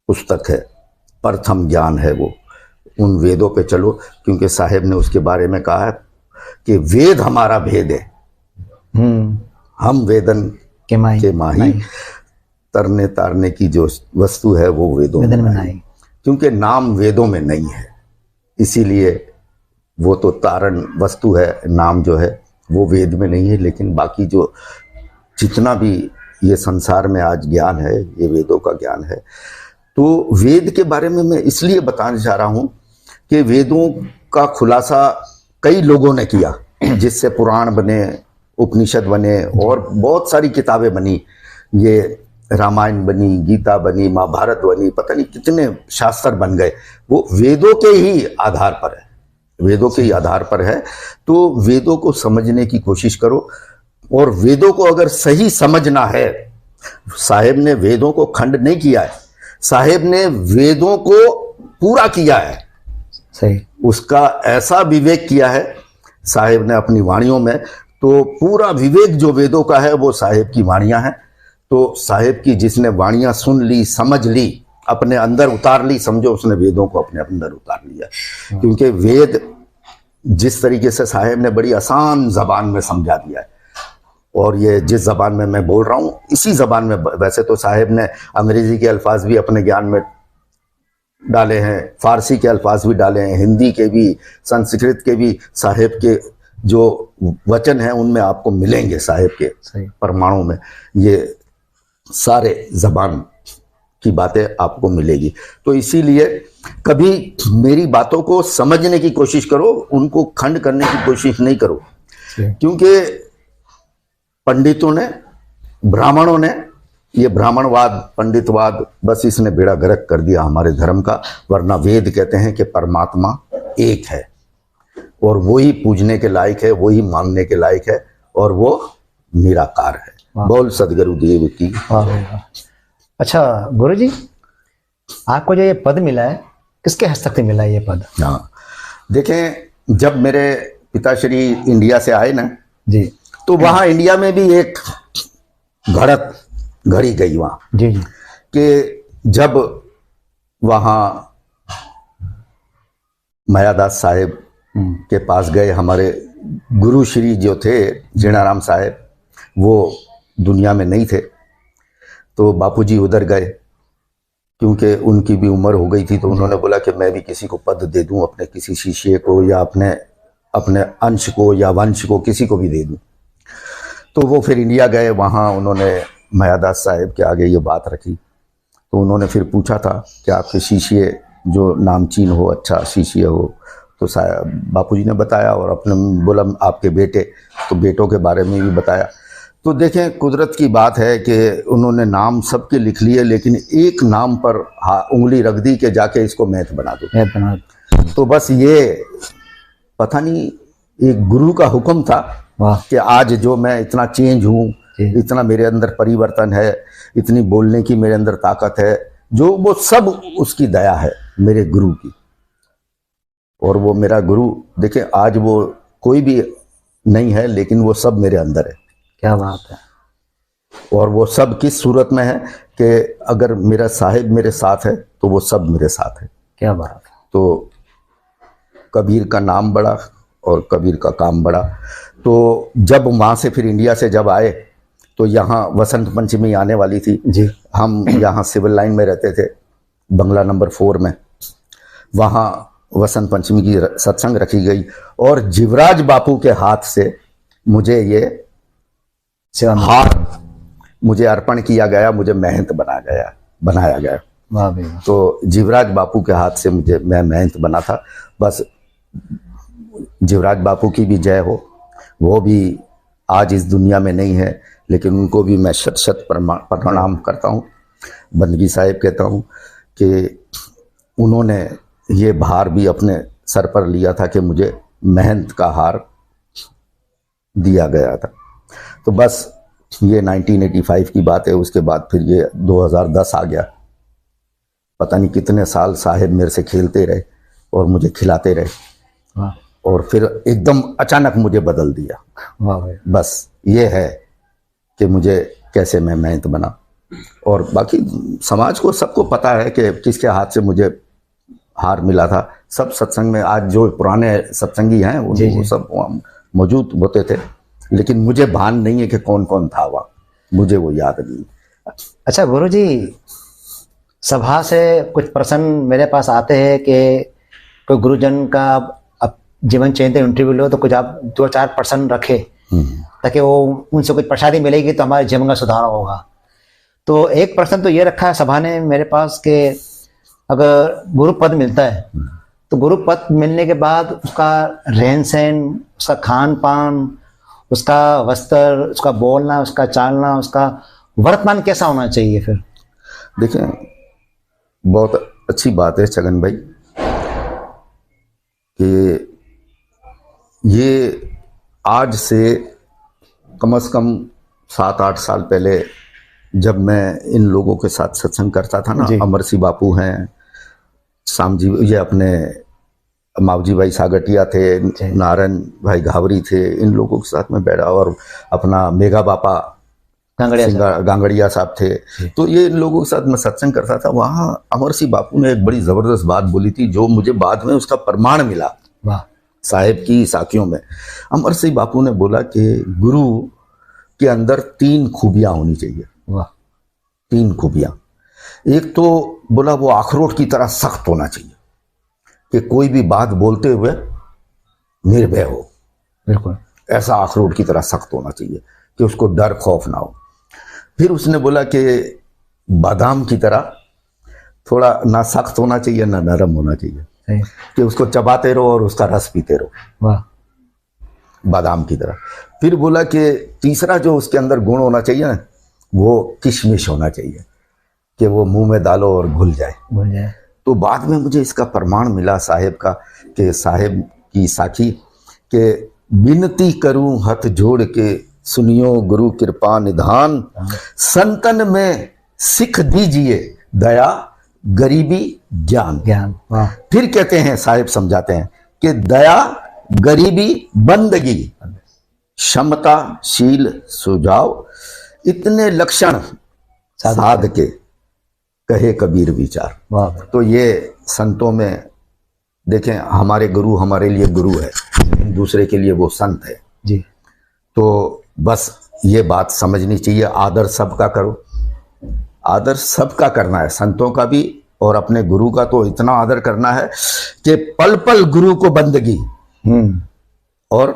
पुस्तक है, प्रथम ज्ञान है वो। उन वेदों पे चलो, क्योंकि साहेब ने उसके बारे में कहा है कि वेद हमारा भेद है, हम वेदन के माही के माही, तरने तारने की जो वस्तु है वो वेदों वेदन में में नहीं। नहीं। क्योंकि नाम वेदों में नहीं है, इसीलिए वो तो तारण वस्तु है, नाम जो है वो वेद में नहीं है। लेकिन बाकी जो जितना भी ये संसार में आज ज्ञान है, ये वेदों का ज्ञान है। तो वेद के बारे में मैं इसलिए बताना चाह रहा हूँ कि वेदों का खुलासा कई लोगों ने किया, जिससे पुराण बने, उपनिषद बने और बहुत सारी किताबें बनी। ये रामायण बनी, गीता बनी, महाभारत बनी, पता नहीं कितने शास्त्र बन गए। वो वेदों के ही आधार पर है, वेदों के ही आधार पर है। तो वेदों को समझने की कोशिश करो। और वेदों को अगर सही समझना है, साहेब ने वेदों को खंड नहीं किया है, साहेब ने वेदों को पूरा किया है। सही। उसका ऐसा विवेक किया है साहेब ने अपनी वाणियों में। तो पूरा विवेक जो वेदों का है वो साहेब की वाणियां हैं। तो साहेब की जिसने वाणियां सुन ली, समझ ली, अपने अंदर उतार ली, समझो उसने वेदों को अपने अंदर उतार लिया। क्योंकि वेद जिस तरीके से साहेब ने बड़ी आसान जबान में समझा दिया है, और ये जिस जबान में मैं बोल रहा हूँ इसी जबान में, वैसे तो साहेब ने अंग्रेजी के अल्फाज भी अपने ज्ञान में डाले हैं, फारसी के अल्फाज भी डाले हैं, हिंदी के भी, संस्कृत के भी। साहेब के जो वचन हैं उनमें आपको मिलेंगे, साहेब के परमाणु में ये सारे जबान की बातें आपको मिलेगी। तो इसीलिए कभी मेरी बातों को समझने की कोशिश करो, उनको खंड करने की कोशिश नहीं करो। क्योंकि पंडितों ने, ब्राह्मणों ने, ये ब्राह्मणवाद, पंडितवाद, बस इसने बेड़ा गर्क कर दिया हमारे धर्म का। वरना वेद कहते हैं कि परमात्मा एक है और वही पूजने के लायक है, वही मानने के लायक है, और वो निराकार है। बोल सदगुरु देव की। अच्छा गुरुजी, आपको जो ये पद मिला है, किसके हस्तक से मिला है ये पद? हाँ, देखें, जब मेरे पिताश्री इंडिया से आए ना जी, तो वहां इंडिया में भी एक घड़त घड़ी गई वहां जी जी, कि जब वहां मायादास साहेब के पास गए, हमारे गुरु श्री जो थे जीणाराम साहेब, वो दुनिया में नहीं थे। तो बापूजी उधर गए, क्योंकि उनकी भी उम्र हो गई थी। तो उन्होंने बोला कि मैं भी किसी को पद दे दूं, अपने किसी शिष्य को या अपने अंश को या वंश को, किसी को भी दे दूं। तो वो फिर इंडिया गए, वहाँ उन्होंने मायादास साहेब के आगे ये बात रखी। तो उन्होंने फिर पूछा था कि आपके शिष्य जो नामचीन हो, अच्छा शिष्य हो। तो बापूजी ने बताया, और अपने बोला आपके बेटे, तो बेटों के बारे में भी बताया। तो देखें, कुदरत की बात है कि उन्होंने नाम सबके लिख लिए, लेकिन एक नाम पर उंगली रख दी कि जाके इसको मैथ बना दो। तो बस ये पता नहीं, एक गुरु का हुक्म था कि आज जो मैं इतना चेंज हूँ, इतना मेरे अंदर परिवर्तन है, इतनी बोलने की मेरे अंदर ताकत है, जो वो सब उसकी दया है, मेरे गुरु की। और वो मेरा गुरु, देखें, आज वो कोई भी नहीं है, लेकिन वो सब मेरे अंदर है। क्या बात है। और वो सब किस सूरत में है कि अगर मेरा साहिब मेरे साथ है तो वो सब मेरे साथ है। क्या बात है। तो कबीर का नाम बड़ा और कबीर का काम बड़ा। तो जब वहाँ से फिर इंडिया से जब आए तो यहाँ वसंत पंचमी आने वाली थी जी। हम यहाँ सिविल लाइन में रहते थे, बंगला नंबर 4 में, वहाँ वसंत पंचमी की सत्संग रखी गई और जीवराज बापू के हाथ से मुझे ये हार मुझे अर्पण किया गया, मुझे महंत बनाया गया। वाह भाई वाह। तो जीवराज बापू के हाथ से मैं महंत बना था। बस जीवराज बापू की भी जय हो। वो भी आज इस दुनिया में नहीं है, लेकिन उनको भी मैं शत शत प्रणाम करता हूँ। बंदगी साहिब कहता हूँ कि उन्होंने ये भार भी अपने सर पर लिया था कि मुझे महंत का हार दिया गया था। तो बस ये 1985 की बात है। उसके बाद फिर ये 2010 आ गया। पता नहीं कितने साल साहिब मेरे से खेलते रहे और मुझे खिलाते रहे, वाह और फिर एकदम अचानक मुझे बदल दिया। वाह भाई। बस ये है कि मुझे कैसे मैं महंत बना। और बाकी समाज को सबको पता है कि किसके हाथ से मुझे हार मिला था। सब सत्संग में आज जो पुराने सत्संगी हैं वो सब मौजूद होते थे, लेकिन मुझे भान नहीं है कि कौन कौन था वहाँ, मुझे वो याद नहीं। अच्छा गुरुजी, सभा से कुछ प्रश्न मेरे पास आते हैं कि कोई गुरुजन का अब जीवन चयन इंटरव्यू लो तो कुछ आप 2-4 प्रश्न रखे ताकि वो उनसे कुछ प्रसादी मिलेगी तो हमारे जीवन का सुधार होगा। तो एक प्रश्न तो ये रखा है सभा ने मेरे पास कि अगर गुरु पद मिलता है तो गुरु पद मिलने के बाद उसका रहन सहन, उसका खान पान, उसका वस्त्र, उसका बोलना, उसका चालना, उसका वर्तमान कैसा होना चाहिए? फिर देखें, बहुत अच्छी बात है छगन भाई कि ये आज से कम से कम 7-8 साल पहले जब मैं इन लोगों के साथ सत्संग करता था ना, अमर सिंह बापू हैं, शाम जी, ये अपने मावजी भाई सागटिया थे, नारायण भाई घावरी थे, इन लोगों के साथ में बैठा, और अपना मेघा बापा गांगड़िया साहब थे। तो ये इन लोगों के साथ मैं सत्संग करता था। वहाँ अमर सिंह बापू ने एक बड़ी जबरदस्त बात बोली थी जो मुझे बाद में उसका प्रमाण मिला। वाह। साहिब की साखियों में अमर सिंह बापू ने बोला कि गुरु के अंदर 3 खूबियां होनी चाहिए। वाह। 3 खूबियां। एक तो बोला वो अखरोट की तरह सख्त होना चाहिए कि कोई भी बात बोलते हुए निर्भय हो। बिल्कुल ऐसा अखरोट की तरह सख्त होना चाहिए कि उसको डर खौफ ना हो। फिर उसने बोला कि बादाम की तरह थोड़ा ना सख्त होना चाहिए ना नरम होना चाहिए, कि उसको चबाते रहो और उसका रस पीते रहो। वाह। बादाम की तरह। फिर बोला कि तीसरा जो उसके अंदर गुण होना चाहिए ना, वो किशमिश होना चाहिए कि वो मुंह में डालो और घुल जाए। तो बाद में मुझे इसका प्रमाण मिला साहेब का, कि साहेब की साखी के विनती करूं हाथ जोड़ के, सुनियो गुरु कृपा निधान, संतन में सिख दीजिए दया गरीबी ज्ञान। वाह। फिर कहते हैं साहेब समझाते हैं कि दया गरीबी बंदगी क्षमता शील सुझाव, इतने लक्षण साध के कहे कबीर विचार। वाह। तो ये संतों में देखें, हमारे गुरु हमारे लिए गुरु है, दूसरे के लिए वो संत है जी। तो बस ये बात समझनी चाहिए। आदर सबका करो, आदर सबका करना है, संतों का भी और अपने गुरु का तो इतना आदर करना है कि पल पल गुरु को बंदगी, और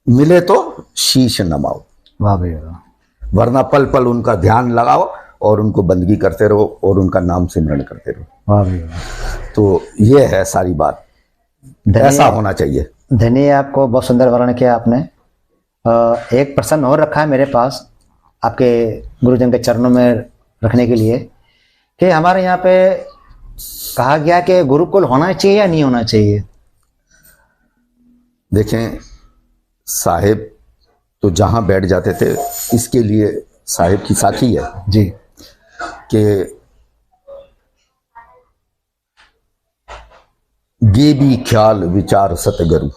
मिले तो शीश नमाओ। वाह भैया। वरना पल पल उनका ध्यान लगाओ और उनको बंदगी करते रहो और उनका नाम सिमरण करते रहो। वाह भैया। तो ये है सारी बात, ऐसा होना चाहिए। धन्य, आपको बहुत सुंदर वर्णन किया आपने। एक प्रश्न और रखा है मेरे पास आपके गुरुजन के चरणों में रखने के लिए, कि हमारे यहाँ पे कहा गया कि गुरुकुल होना चाहिए या नहीं होना चाहिए? देखें, साहिब तो जहां बैठ जाते थे, इसके लिए साहिब की साखी है जी कि गे भी ख्याल विचार सतगुरु,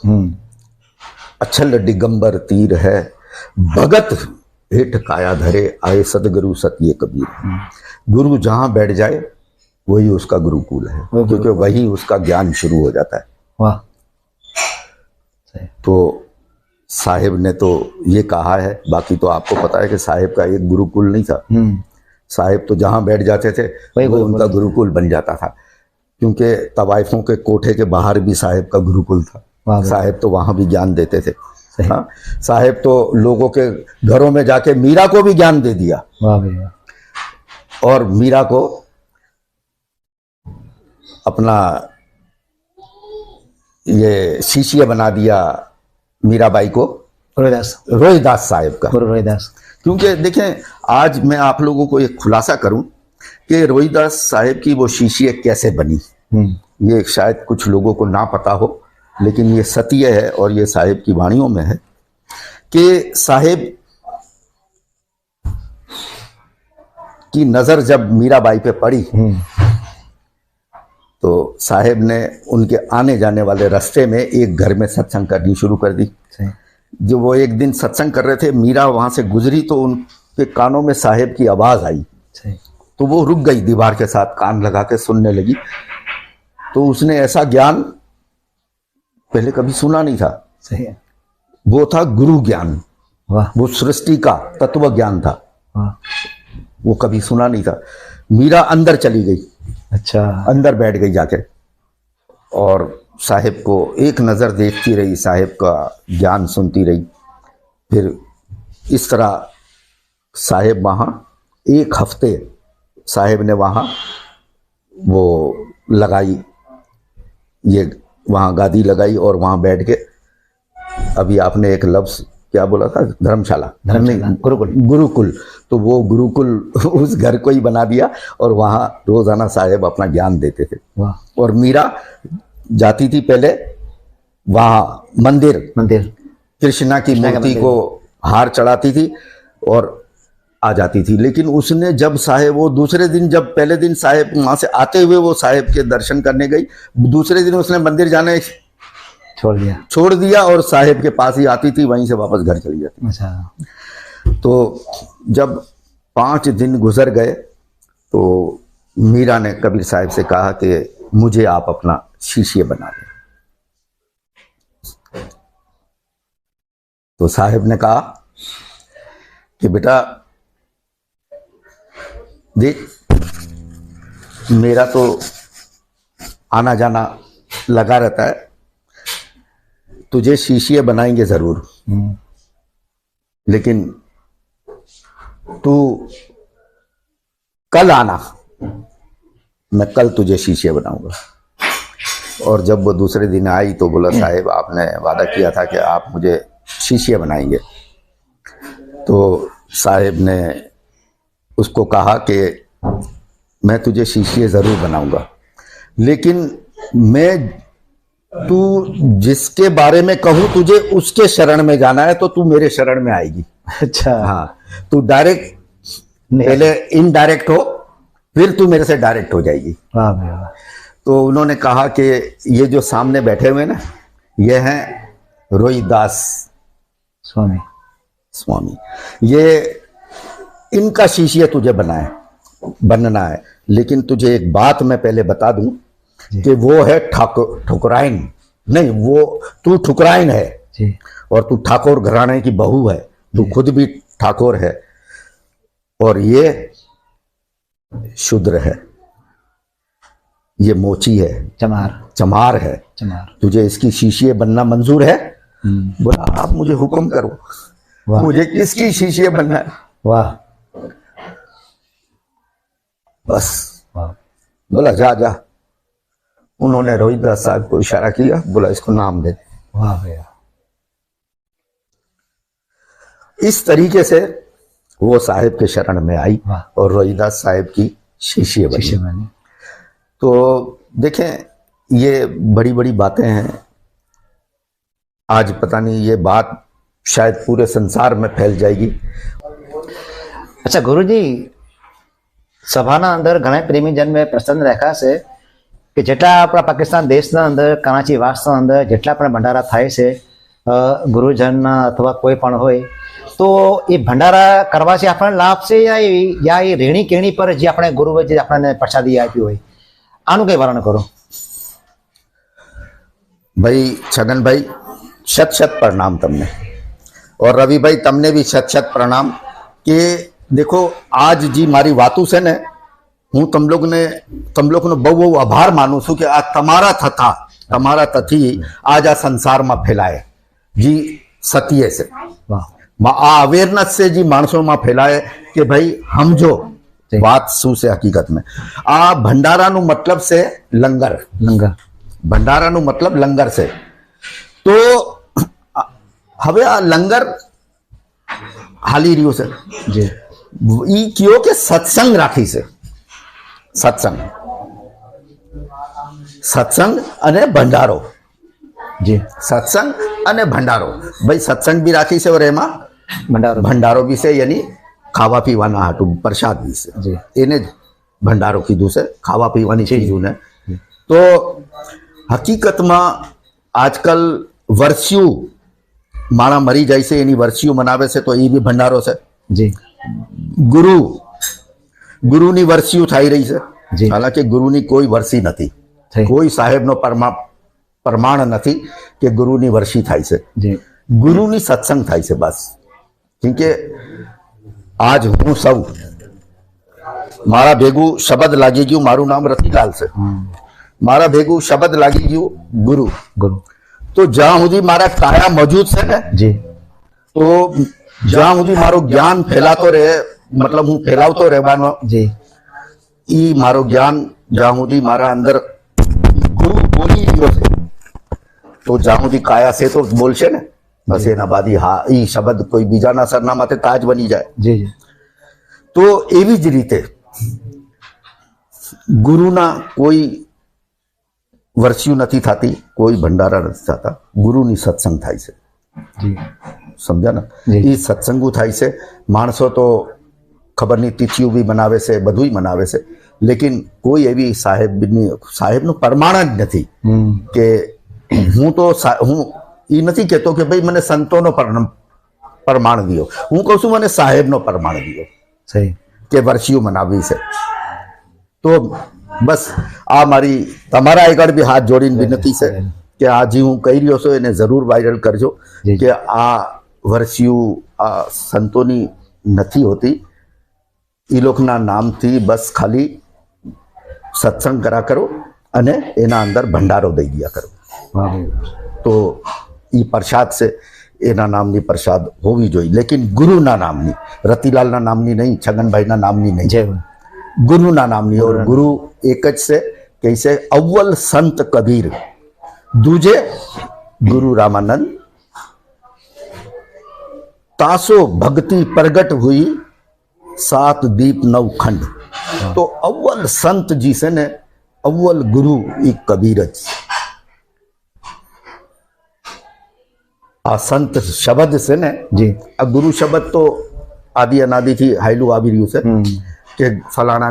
अछल दिगंबर तीर है, भगत हेठ काया धरे, आए सतगुरु सत्य कबीर। गुरु जहां बैठ जाए वही उसका गुरुकुल है, क्योंकि वही उसका ज्ञान शुरू हो जाता है। वाह। तो साहिब ने तो ये कहा है, बाकी तो आपको पता है कि साहिब का एक गुरुकुल नहीं था, साहेब तो जहाँ बैठ जाते थे वही वो गुरुकुल उनका गुरुकुल बन जाता था, क्योंकि तवाइफों के कोठे के बाहर भी साहेब का गुरुकुल था। वाह भाई। साहेब तो वहां भी ज्ञान देते थे। सही। हाँ, साहेब तो लोगों के घरों में जाके मीरा को भी ज्ञान दे दिया, वाह भैया। और मीरा को अपना ये शिष्य बना दिया, मीराबाई को रोहिदास, रोहिदास साहेब का। गुरु रोहिदास। क्योंकि देखें, आज मैं आप लोगों को एक खुलासा करूं कि रोहिदास साहेब की वो शिष्य कैसे बनी। ये शायद कुछ लोगों को ना पता हो, लेकिन ये सत्य है और ये साहेब की वाणियों में है कि साहेब की नजर जब मीराबाई पे पड़ी तो साहेब ने उनके आने जाने वाले रास्ते में एक घर में सत्संग करनी शुरू कर दी। जो वो एक दिन सत्संग कर रहे थे, मीरा वहां से गुजरी तो उनके कानों में साहेब की आवाज आई, तो वो रुक गई, दीवार के साथ कान लगा के सुनने लगी। तो उसने ऐसा ज्ञान पहले कभी सुना नहीं था। सही है। वो था गुरु ज्ञान। वाह। वो सृष्टि का तत्व ज्ञान था। वाह। वो कभी सुना नहीं था। मीरा अंदर चली गई, अच्छा। अंदर बैठ गई जाके, और साहेब को एक नज़र देखती रही, साहेब का ज्ञान सुनती रही। फिर इस तरह साहेब वहाँ एक हफ्ते साहेब ने वहाँ वो लगाई, ये वहाँ गादी लगाई और वहाँ बैठ के, अभी आपने एक लफ्ज़ क्या बोला था, धर्मशाला, गुरुकुल। गुरुकुल। तो वो गुरुकुल उस घर को ही बना दिया और वहाँ रोजाना साहेब अपना ज्ञान देते थे। वाह। और मीरा जाती थी पहले वहाँ मंदिर कृष्णा की मूर्ति को हार चढ़ाती थी और आ जाती थी। लेकिन उसने जब साहेब, वो दूसरे दिन, जब पहले दिन साहेब वहां से आते हुए वो साहेब के दर्शन करने गई, दूसरे दिन उसने मंदिर जाने छोड़ दिया और साहेब के पास ही आती थी, वहीं से वापस घर चली जाती। अच्छा। तो जब 5 दिन गुजर गए तो मीरा ने कबीर साहब से कहा कि मुझे आप अपना शिष्य बना लें। तो साहेब ने कहा कि बेटा देख, मेरा तो आना जाना लगा रहता है, तुझे शिष्य बनाएंगे जरूर, लेकिन तू कल आना, मैं कल तुझे शिष्य बनाऊंगा। और जब वो दूसरे दिन आई तो बोला, साहेब आपने वादा किया था कि आप मुझे शिष्य बनाएंगे। तो साहेब ने उसको कहा कि मैं तुझे शिष्य जरूर बनाऊंगा, लेकिन मैं, तू जिसके बारे में कहूं तुझे उसके शरण में जाना है तो तू मेरे शरण में आएगी। अच्छा। हाँ, तू डायरेक्ट पहले इनडायरेक्ट हो, फिर तू मेरे से डायरेक्ट हो जाएगी। वाह वाह। तो उन्होंने कहा कि ये जो सामने बैठे हुए ना, ये हैं रोहिदास स्वामी, ये इनका शिष्य तुझे बनना है। लेकिन तुझे एक बात मैं पहले बता दूं कि वो है ठुकराइन नहीं, वो तू ठुकराइन है जी। और तू ठाकुर घराने की बहू है, तू खुद भी ठाकुर है, और ये शूद्र है, ये मोची है, चमार है। तुझे इसकी शिष्य बनना मंजूर है? बोला, आप मुझे हुक्म करो, मुझे किसकी शिष्य बनना है? वाह। बस बोला, जा जा। उन्होंने रोहिदास साहब को इशारा किया, बोला इसको नाम दे। वाह भैया। इस तरीके से वो साहेब के शरण में आई और रोहिदास साहब की शिष्य बनी। तो देखें, ये बड़ी बड़ी बातें हैं। आज पता नहीं ये बात शायद पूरे संसार में फैल जाएगी। अच्छा गुरुजी, સભાના અંદર ઘણા પ્રેમીજન મેં પ્રસન્ન રાખ્યા છે કે જેટલા આપણા પાકિસ્તાન દેશના અંદર કરાચી વાસના અંદર જેટલા પણ ભંડારા થાય છે ગુરુજનના અથવા કોઈ પણ હોય, તો એ ભંડારા કરવાથી આપણને લાભ છે યા એ રેણી કેણી પર જે આપણે ગુરુએ જે આપણને પ્રસાદી આપી હોય, આનું કઈ વર્ણન કરો? ભાઈ છગન ભાઈ, શત શત પ્રણામ તમને, और रवि भाई तमने भी शत शत प्रणाम। कि देखो आज जी मारी वातों से ने हूँ तम लोग ने बहु आभार मानु छू कि आ तमारा तथी आज आ संसार में फैलाए जी सत्य से आ अवेरनेस से जी माणसों में फैलाए कि भाई हम जो बात शू से हकीकत में आ भंडारा नु मतलब से लंगर भंडारा नु मतलब लंगर से तो हवे आ लंगर हाली रियो से जी ई क्यों के सत्संग राखी से सत्संग अने भंडारो जी सत्संग अने भंडारो भाई सत्संग भी राखी से और एमा भंडारो भी से यानी खावा पीवाना हाटू प्रसाद भी से जी एने भंडारो कीधुं से खावा पीवानी चीजों ने तो हकीकत में आजकल वर्षियों माणा मरी जाए से एनी वर्षियों मनावे से तो ये भी भंडारो से जी गुरु नी वर्षियों थाई रही से जी हालांकि गुरु नी कोई वर्षी नहीं कोई साहेब नो प्रमाण नहीं कि गुरु नी वर्षी थाई से जी गुरु नी सत्संग थाई से बस क्योंकि आज हूँ सब मारा भेगू शब्द लागी गयु मारू नाम रतिलाल से मारा भेगू शब्द लागी गयु गुरु तो ज्यां सुधी मारा काया मौजूद से ने जी तो ज्यां सुधी मारो ज्ञान फैलातो रहे मतलब हूँ फैलावतो रहवानो जी ई मारो ज्ञान ज्यां सुधी मारा अंदर गुरु बोली रह्यो छे तो ज्यां सुधी काया से तो बोलशे ने बस एना बादी हाँ ई शब्द कोई बीजाना सरनामा ते ताज बनी जाए जी जी तो एवी ज रीते गुरुना कोई वर्षियों नहीं थाती कोई भंडारा नहीं थाता गुरुनी सत्संग थाय छे जी समझा ना ई सत्संगू थाय छे माणसो तो खबर नहीं तिथियों भी मनावे से बधुई मनावे से लेकिन कोई एवी साहेब नो प्रमाण ज नहीं के हूँ तो हूँ ई नहीं कहतो कि भाई मने संतो नो प्रमाण दियो हूँ कहूँ छुं मने साहेब नो प्रमाण दियो सही के वर्षियों मनावी से तो बस आ मारी तमारा આગળ भी हाथ जोड़ीने विनती से कि आज हूँ कही रह्यो छो एने जरूर वायरल करजो कि आ वर्षियों आ संतोनी नहीं होती ई लोकना नामथी बस खाली सत्संग करा करो अने एना अंदर भंडारो दई दिया करो तो ई प्रसाद से एना नामनी प्रसाद होवी जोईए लेकिन गुरु ना नामनी रतिलाल ना नामनी नहीं छगन भाई ना नामनी नहीं गुरु ना नामनी और गुरु एक से कैसे अव्वल संत कबीर दूजे गुरु रामानंद तासो भक्ति प्रगट हुई 7 दीप 9 खंड तो अव्वल संत जी से ने अव्वल गुरु एक कबीर आ संत शब्द से ने जी आ गुरु शब्द तो आदि अनादि थी हाइलू आवी रह्यु छे के फलाना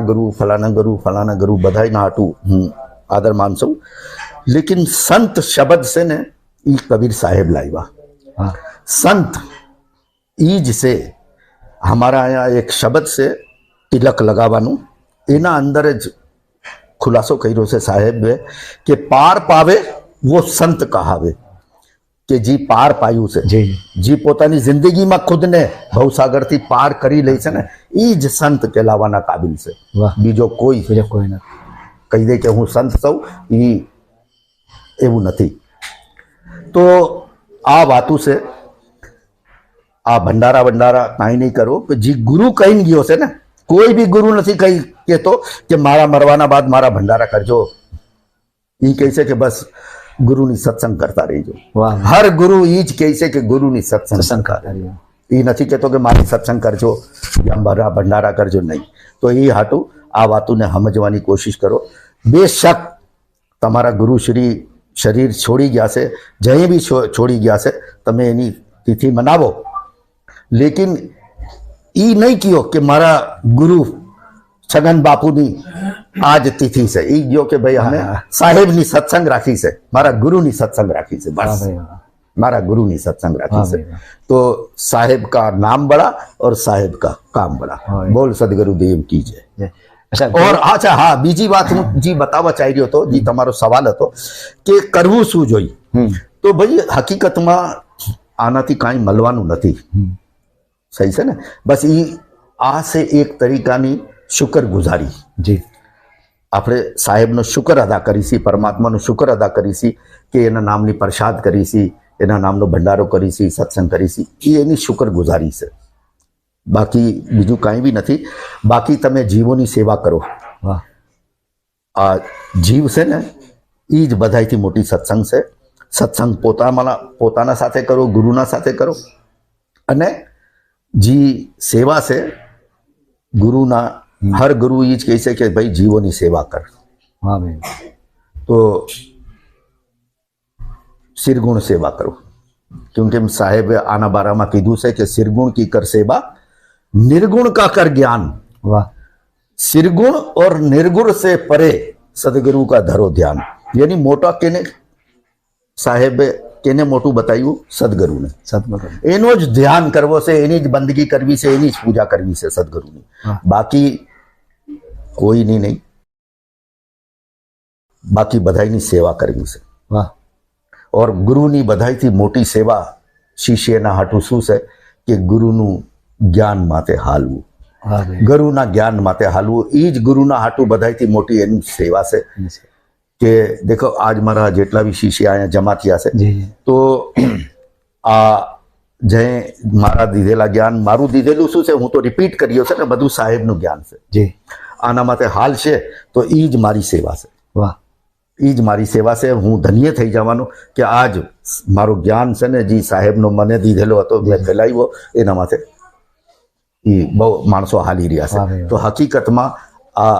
गुरु बधाई ना हाटू हूँ आदर मानसू लेकिन संत शब्द से ने ई कबीर साहेब लाइवा संत ईज से हमारा यहाँ एक शब्द से तिलक लगावानू एना अंदर ज खुलासो कर्यो से साहेब के पार पावे वो संत कहावे के जी पार पायु से जी पोतानी जिंदगी में खुद ने भवसागर थी पार करी ले छे ने ई ज संत कहलावाना काबिल से बीजो कोई ना कही दे के हूँ संत छू ई एवं नहीं तो आ बातों से आ भंडारा कहीं नहीं करो कि जी गुरु कहीं गयो से ना कोई भी गुरु नहीं कही कहतो कि मारा मरवाना बाद मारा भंडारा करजो ई कैसे कि बस गुरु नी सत्संग करता रहीजो हर गुरु ईज कैसे कि गुरु नी सत्संग कर ई नहीं कहतो कि मारी सत्संग करजो या मारा भंडारा करजो नहीं तो ई हाटू आ बातों ने समझवानी कोशिश करो बेशक तमारा गुरु श्री शरीर छोड़ी गया से जहीं भी छोड़ी गया से तमे एनी तिथि मनावो लेकिन ई नहीं कियो कि मारा गुरु छगन बापू नी आज तिथि से ई जो कि भाई हमें साहेब नी सत्संग राखी से मारा गुरु नी सत्संग राखी से बस मारा गुरु नी सत्संग राखी से तो साहेब का नाम बड़ा और साहेब का काम बड़ा बोल सदगुरु देव की जय और अच्छा हाँ बीजी बात हूँ जी बतावा चाह रही हो तो जी तमारो सवाल હતો કે કરવું શું જોઈ તો ભાઈ હકીકતમાં આનાથી કાંઈ મળવાનું નથી સહી છે ને બસ ઈ આ છે એક તરીકાની શુકર ગુજારી. જી આપણે સાહેબનો શુકર અદા કરીશી, પરમાત્માનો શુકર અદા કરીશી કે એના નામની પ્રસાદ કરીશી, એના નામનો ભંડારો કરીશી, સત્સંગ કરીશી. એ એની શુકર ગુજારી છે, બાકી બીજું કાંઈ બી નથી. બાકી તમે જીવોની સેવા કરો. વાહ આ જીવ છે ને એ જ બધાયથી મોટી સત્સંગ છે. સત્સંગ પોતાના સાથે કરો, ગુરુના સાથે કરો, અને જે સેવા છે ગુરુના, હર ગુરુ એ જ કહે છે કે ભાઈ જીવોની સેવા કર. વાહ બેન તો सिरगुण सेवा करो, क्योंकि साहेब आना बारा में कीधु से कि सिरगुण की कर सेवा, निर्गुण का कर ज्ञान. वाह सिरगुण और निर्गुण से परे सदगुरु का धरो ध्यान. यानी मोटा केने साहेबे केने मोटू बतायु? सदगुरुने. सदगुरु एनो ज ध्यान करवो से, एनी ज बंदगी करवी से, एनी ज पूजा करवी से सदगुरुनी. बाकी कोई नहीं. बाकी बधाईनी सेवा करवी से. वाह और गुरुनी बधाईथी मोटी सेवा शिष्यना हाटू શું છે કે ગુરુનું જ્ઞાન માટે હાલવું. વાહ બેન ગુરુના જ્ઞાન માટે હાલવું એ જ ગુરુના હાટુ બધાઈથી મોટી એની સેવા છે. કે દેખો આજ મારા જેટલા બી શિષ્ય અહીંયા જમા થયા છે, જી જી તો આ જે મારા દીધેલા જ્ઞાન, મારું દીધેલું શું છે, હું તો રિપીટ કર્યો છે ને, બધું સાહેબનું જ્ઞાન છે. જી આના માટે હાલ છે તો એ જ મારી સેવા છે. વાહ એ જ મારી સેવા છે. હું ધન્ય થઈ જવાનું કે આજ મારું જ્ઞાન છે ને જે સાહેબનો મને દીધેલો હતો, મેં ફેલાવ્યો, એના માટે એ બહુ માણસો હાલી રહ્યા છે. તો હકીકતમાં આ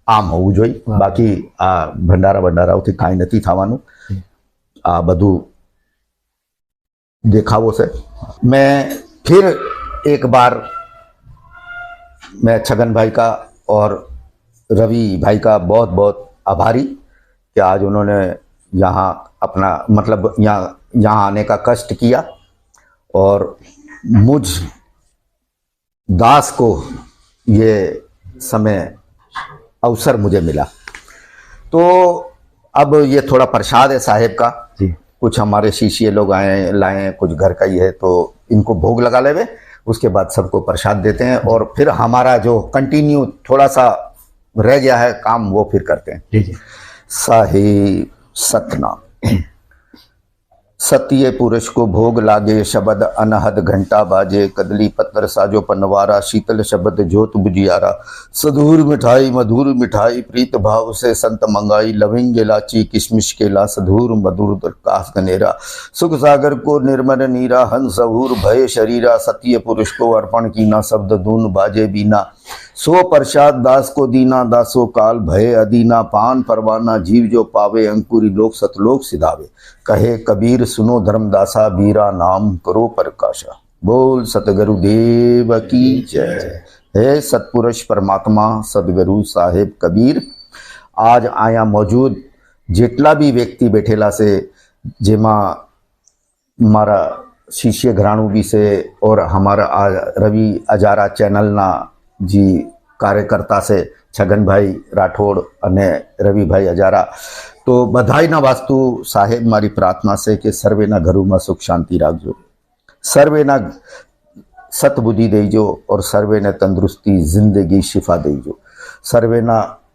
આમ હોવું જોઈએ. બાકી આ ભંડારાઓથી કાંઈ નથી થવાનું. આ બધું દેખાવો છે. मैं फिर एक बार मैं छगन भाई का और रवि भाई का बहुत बहुत आभारी कि आज उन्होंने यहाँ अपना मतलब यहाँ आने का कष्ट किया और मुझ दास को ये समय अवसर मुझे मिला. तो अब ये थोड़ा प्रसाद है साहेब का. जी कुछ हमारे शिष्य लोग लाए, कुछ घर का ही है, तो इनको भोग लगा लेवे, उसके बाद सबको प्रसाद देते हैं और फिर हमारा जो कंटिन्यू थोड़ा सा रह गया है काम वो फिर करते हैं. जी जी साहेब सतनाम. सत्य पुरुष को भोग लागे, शब्द अनहद घंटा बाजे, कदली पत्थर साजो पनवारा, शीतल शब्द जोत बुझियारा, सधूर मिठाई मधुर मिठाई, प्रीत भाव से संत मंगाई, लविंग इलाची किशमिश केला, सधूर मधुर कास गनेरा, सुख सागर को निर्मल नीरा, हंस सहूर भय शरीरा, सत्य पुरुष को अर्पण कीना, शब्द धून बाजे बीना, सो प्रसाद दास को दीना, दासो काल भय अदीना, पान परवाना जीव जो पावे, अंकुरी लोक सतलोक सिधावे, कहे कबीर सुनो धर्मदासा, बीरा नाम करो प्रकाशा. बोल सतगुरु देव की जय. हे सतपुरुष परमात्मा सदगुरु साहेब कबीर, आज आया मौजूद जेटला भी व्यक्ति बैठेला से, जेमा मारा शिष्य घराणु भी से और हमारा रवि अजारा चैनल ना जी कार्यकर्ता से छगन भाई राठौड़ અને રવિભાઈ અજારા, તો બધાયના વાસ્તુ સાહેબ મારી પ્રાર્થના છે કે સર્વેના ઘરોમાં સુખ શાંતિ રાખજો, સર્વેના સતબુદ્ધિ દેજો और સર્વેને તંદુરસ્તી જિંદગી શિફા દેજો,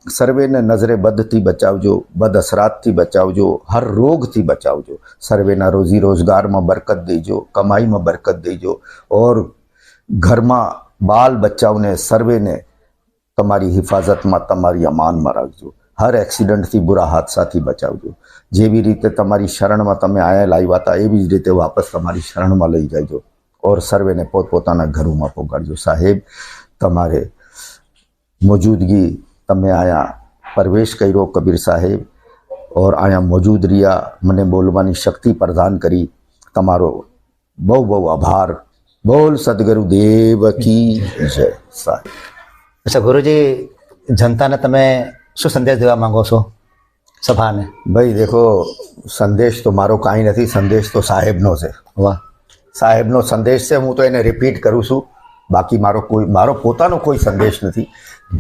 સર્વેને નજરે બદથી બચાવજો, બદ અસરાતથી બચાવજો, હર રોગથી બચાવજો, સર્વેના રોજી રોજગારમાં બરકત દેજો, કમાઈમાં બરકત દેજો और ઘરમાં બાલ બચ્ચાઓને સર્વેને તમારી હિફાજતમાં, તમારી અમાનમાં રાખજો, હર એક્સિડન્ટથી, બુરા હાદસાથી બચાવજો. જેવી રીતે તમારી શરણમાં તમે આયા લાવ્યા હતા એવી જ રીતે વાપસ તમારી શરણમાં લઈ જાયજો और સર્વેને પોતપોતાના ઘરોમાં પહોંચાડજો. સાહેબ તમારે મોજૂદગી, તમે આયા પ્રવેશ કર્યો કબીર સાહેબ और આયા મોજૂદ રહ્યા, મને બોલવાની શક્તિ પ્રદાન કરી, તમારો બહુ બહુ આભાર. બોલ સદગુરુ દેવ की जय. સાહેબ અચ્છા ગુરુજી, જનતાને તમે શું સંદેશ દેવા માંગો છો સભાને? ભાઈ દેખો, સંદેશ તો મારો કાંઈ નથી, સંદેશ તો સાહેબનો છે. વાહ સાહેબનો સંદેશ છે, હું તો એને રિપીટ કરું છું. બાકી મારો પોતાનો કોઈ સંદેશ નથી.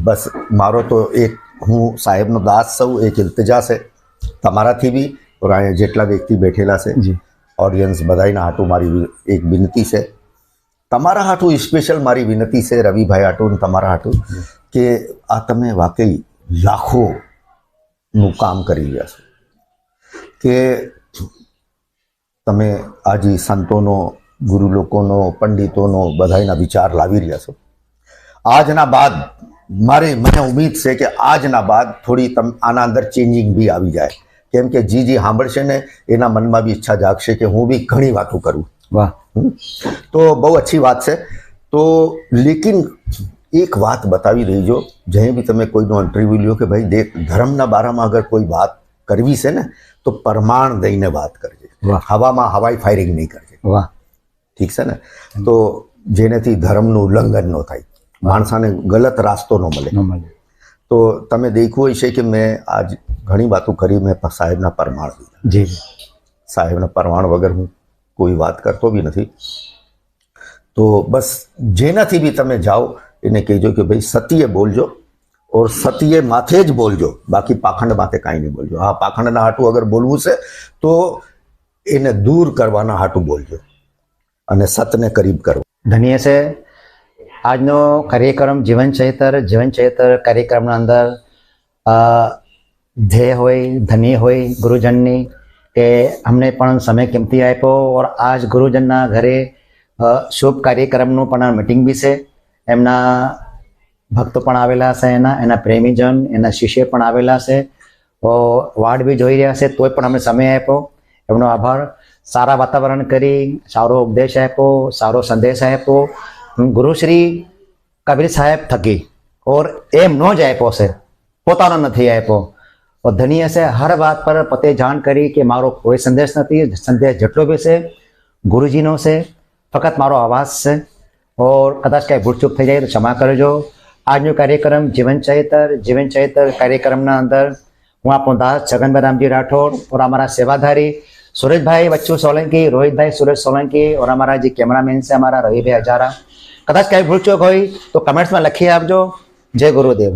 બસ મારો તો એક, હું સાહેબનો દાસ છું, એક ઇલ્તિજા છે તમારાથી બી और અહીંયા જેટલા વ્યક્તિ બેઠેલા છે જી ઓડિયન્સ બધાના હાટું મારી એક વિનંતી છે તમારા હાટું સ્પેશિયલ મારી વિનંતી છે રવિભાઈ હાટું ને તમારા હાટું કે આ તમે વાકઈ લાખોનું કામ કરી રહ્યા છો કે તમે આજે સંતોનો ગુરુ લોકોનો પંડિતોનો બધાના વિચાર લાવી રહ્યા છો. આજના બાદ મને ઉમ્મીદ છે કે આજના બાદ થોડી આના અંદર ચેન્જિંગ બી આવી જાય, કેમ કે જી સાંભળશે ને એના મનમાં બી ઈચ્છા જાગશે કે હું બી ઘણી વાતો કરું. વાહ, તો બહુ અચ્છી વાત છે. તો લેકિન એક વાત બતાવી રહીજો, જहीं બી તમે કોઈનો ઇન્ટરવ્યુ લ્યો કે ભાઈ દેખ ધર્મના બારામાં અગર કોઈ વાત કરવી છે ને તો પ્રમાણ દઈને વાત કરજે, હવામાં હવાઈ ફાયરિંગ નહીં કરજે. વાહ, ઠીક છે ને? તો જેનાથી ધર્મનું ઉલ્લંઘન ન થાય, માણસાને ગલત રાસ્તો ન મળે. તો તમે દેખ્યું હશે કે મેં આજ ઘણી વાતો કરી, મેં સાહેબના પ્રમાણ દીધા. જી, સાહેબના પ્રમાણ વગર હું કોઈ વાત કરતો બી નથી. તો બસ જેનાથી બી તમે જાઓ એને કહેજો કે ભાઈ સત્ય બોલજો, ઓર સત્ય માથે જ બોલજો, બાકી પાખંડ માથે કાંઈ નહીં બોલજો. હા, પાખંડના હાટું અગર બોલવું છે તો એને દૂર કરવાના હાટું બોલજો અને સતને કરીબ કરવો. ધન્ય છે આજનો કાર્યક્રમ જીવન ચૈતર કાર્યક્રમના અંદર ધ્યેય હોય, ધન્ય હોય ગુરુજનની કે અમને પણ સમય કિંમતી આપ્યો ઓર આજ ગુરુજનના ઘરે શુભ કાર્યક્રમનું પણ મીટિંગ બી છે. એમના ભક્તો પણ આવેલા છે, એના પ્રેમીજન, એના શિષ્ય પણ આવેલા છે. વાર્ડ બી જોઈ રહ્યા છે, તોય પણ અમને સમય આપ્યો, એમનો આભાર. સારા વાતાવરણ કરી, સારો ઉપદેશ આપ્યો, સારો સંદેશ આપ્યો ગુરુશ્રી કબીર સાહેબ થકી. ઓર એમનો જ આપ્યો છે, પોતાનો નથી આપ્યો. ધન્ય છે હર વાત પર પોતે જાણ કરી કે મારો કોઈ સંદેશ નથી, સંદેશ જેટલો બી છે ગુરુજીનો છે, ફક્ત મારો અવાજ છે. ઓર કદાચ કાંઈ ભૂલચૂક થઈ જાય તો ક્ષમા કરજો. આજનો કાર્યક્રમ જીવન ચૈતર કાર્યક્રમના અંદર હું આપણો દાસ છગનભાઈ રામજી રાઠોડ और हमारा सेवाधारी सुरेशभाई बच्चू सोलंकी, रोहितभाई सुरेश सोलंकी और हमारा जी कैमरामैन से हमारा रविभाई हजारा. कदाच कहीं भूल चूक हुई तो कमेंट्स में लखी आपजो. जय गुरुदेव.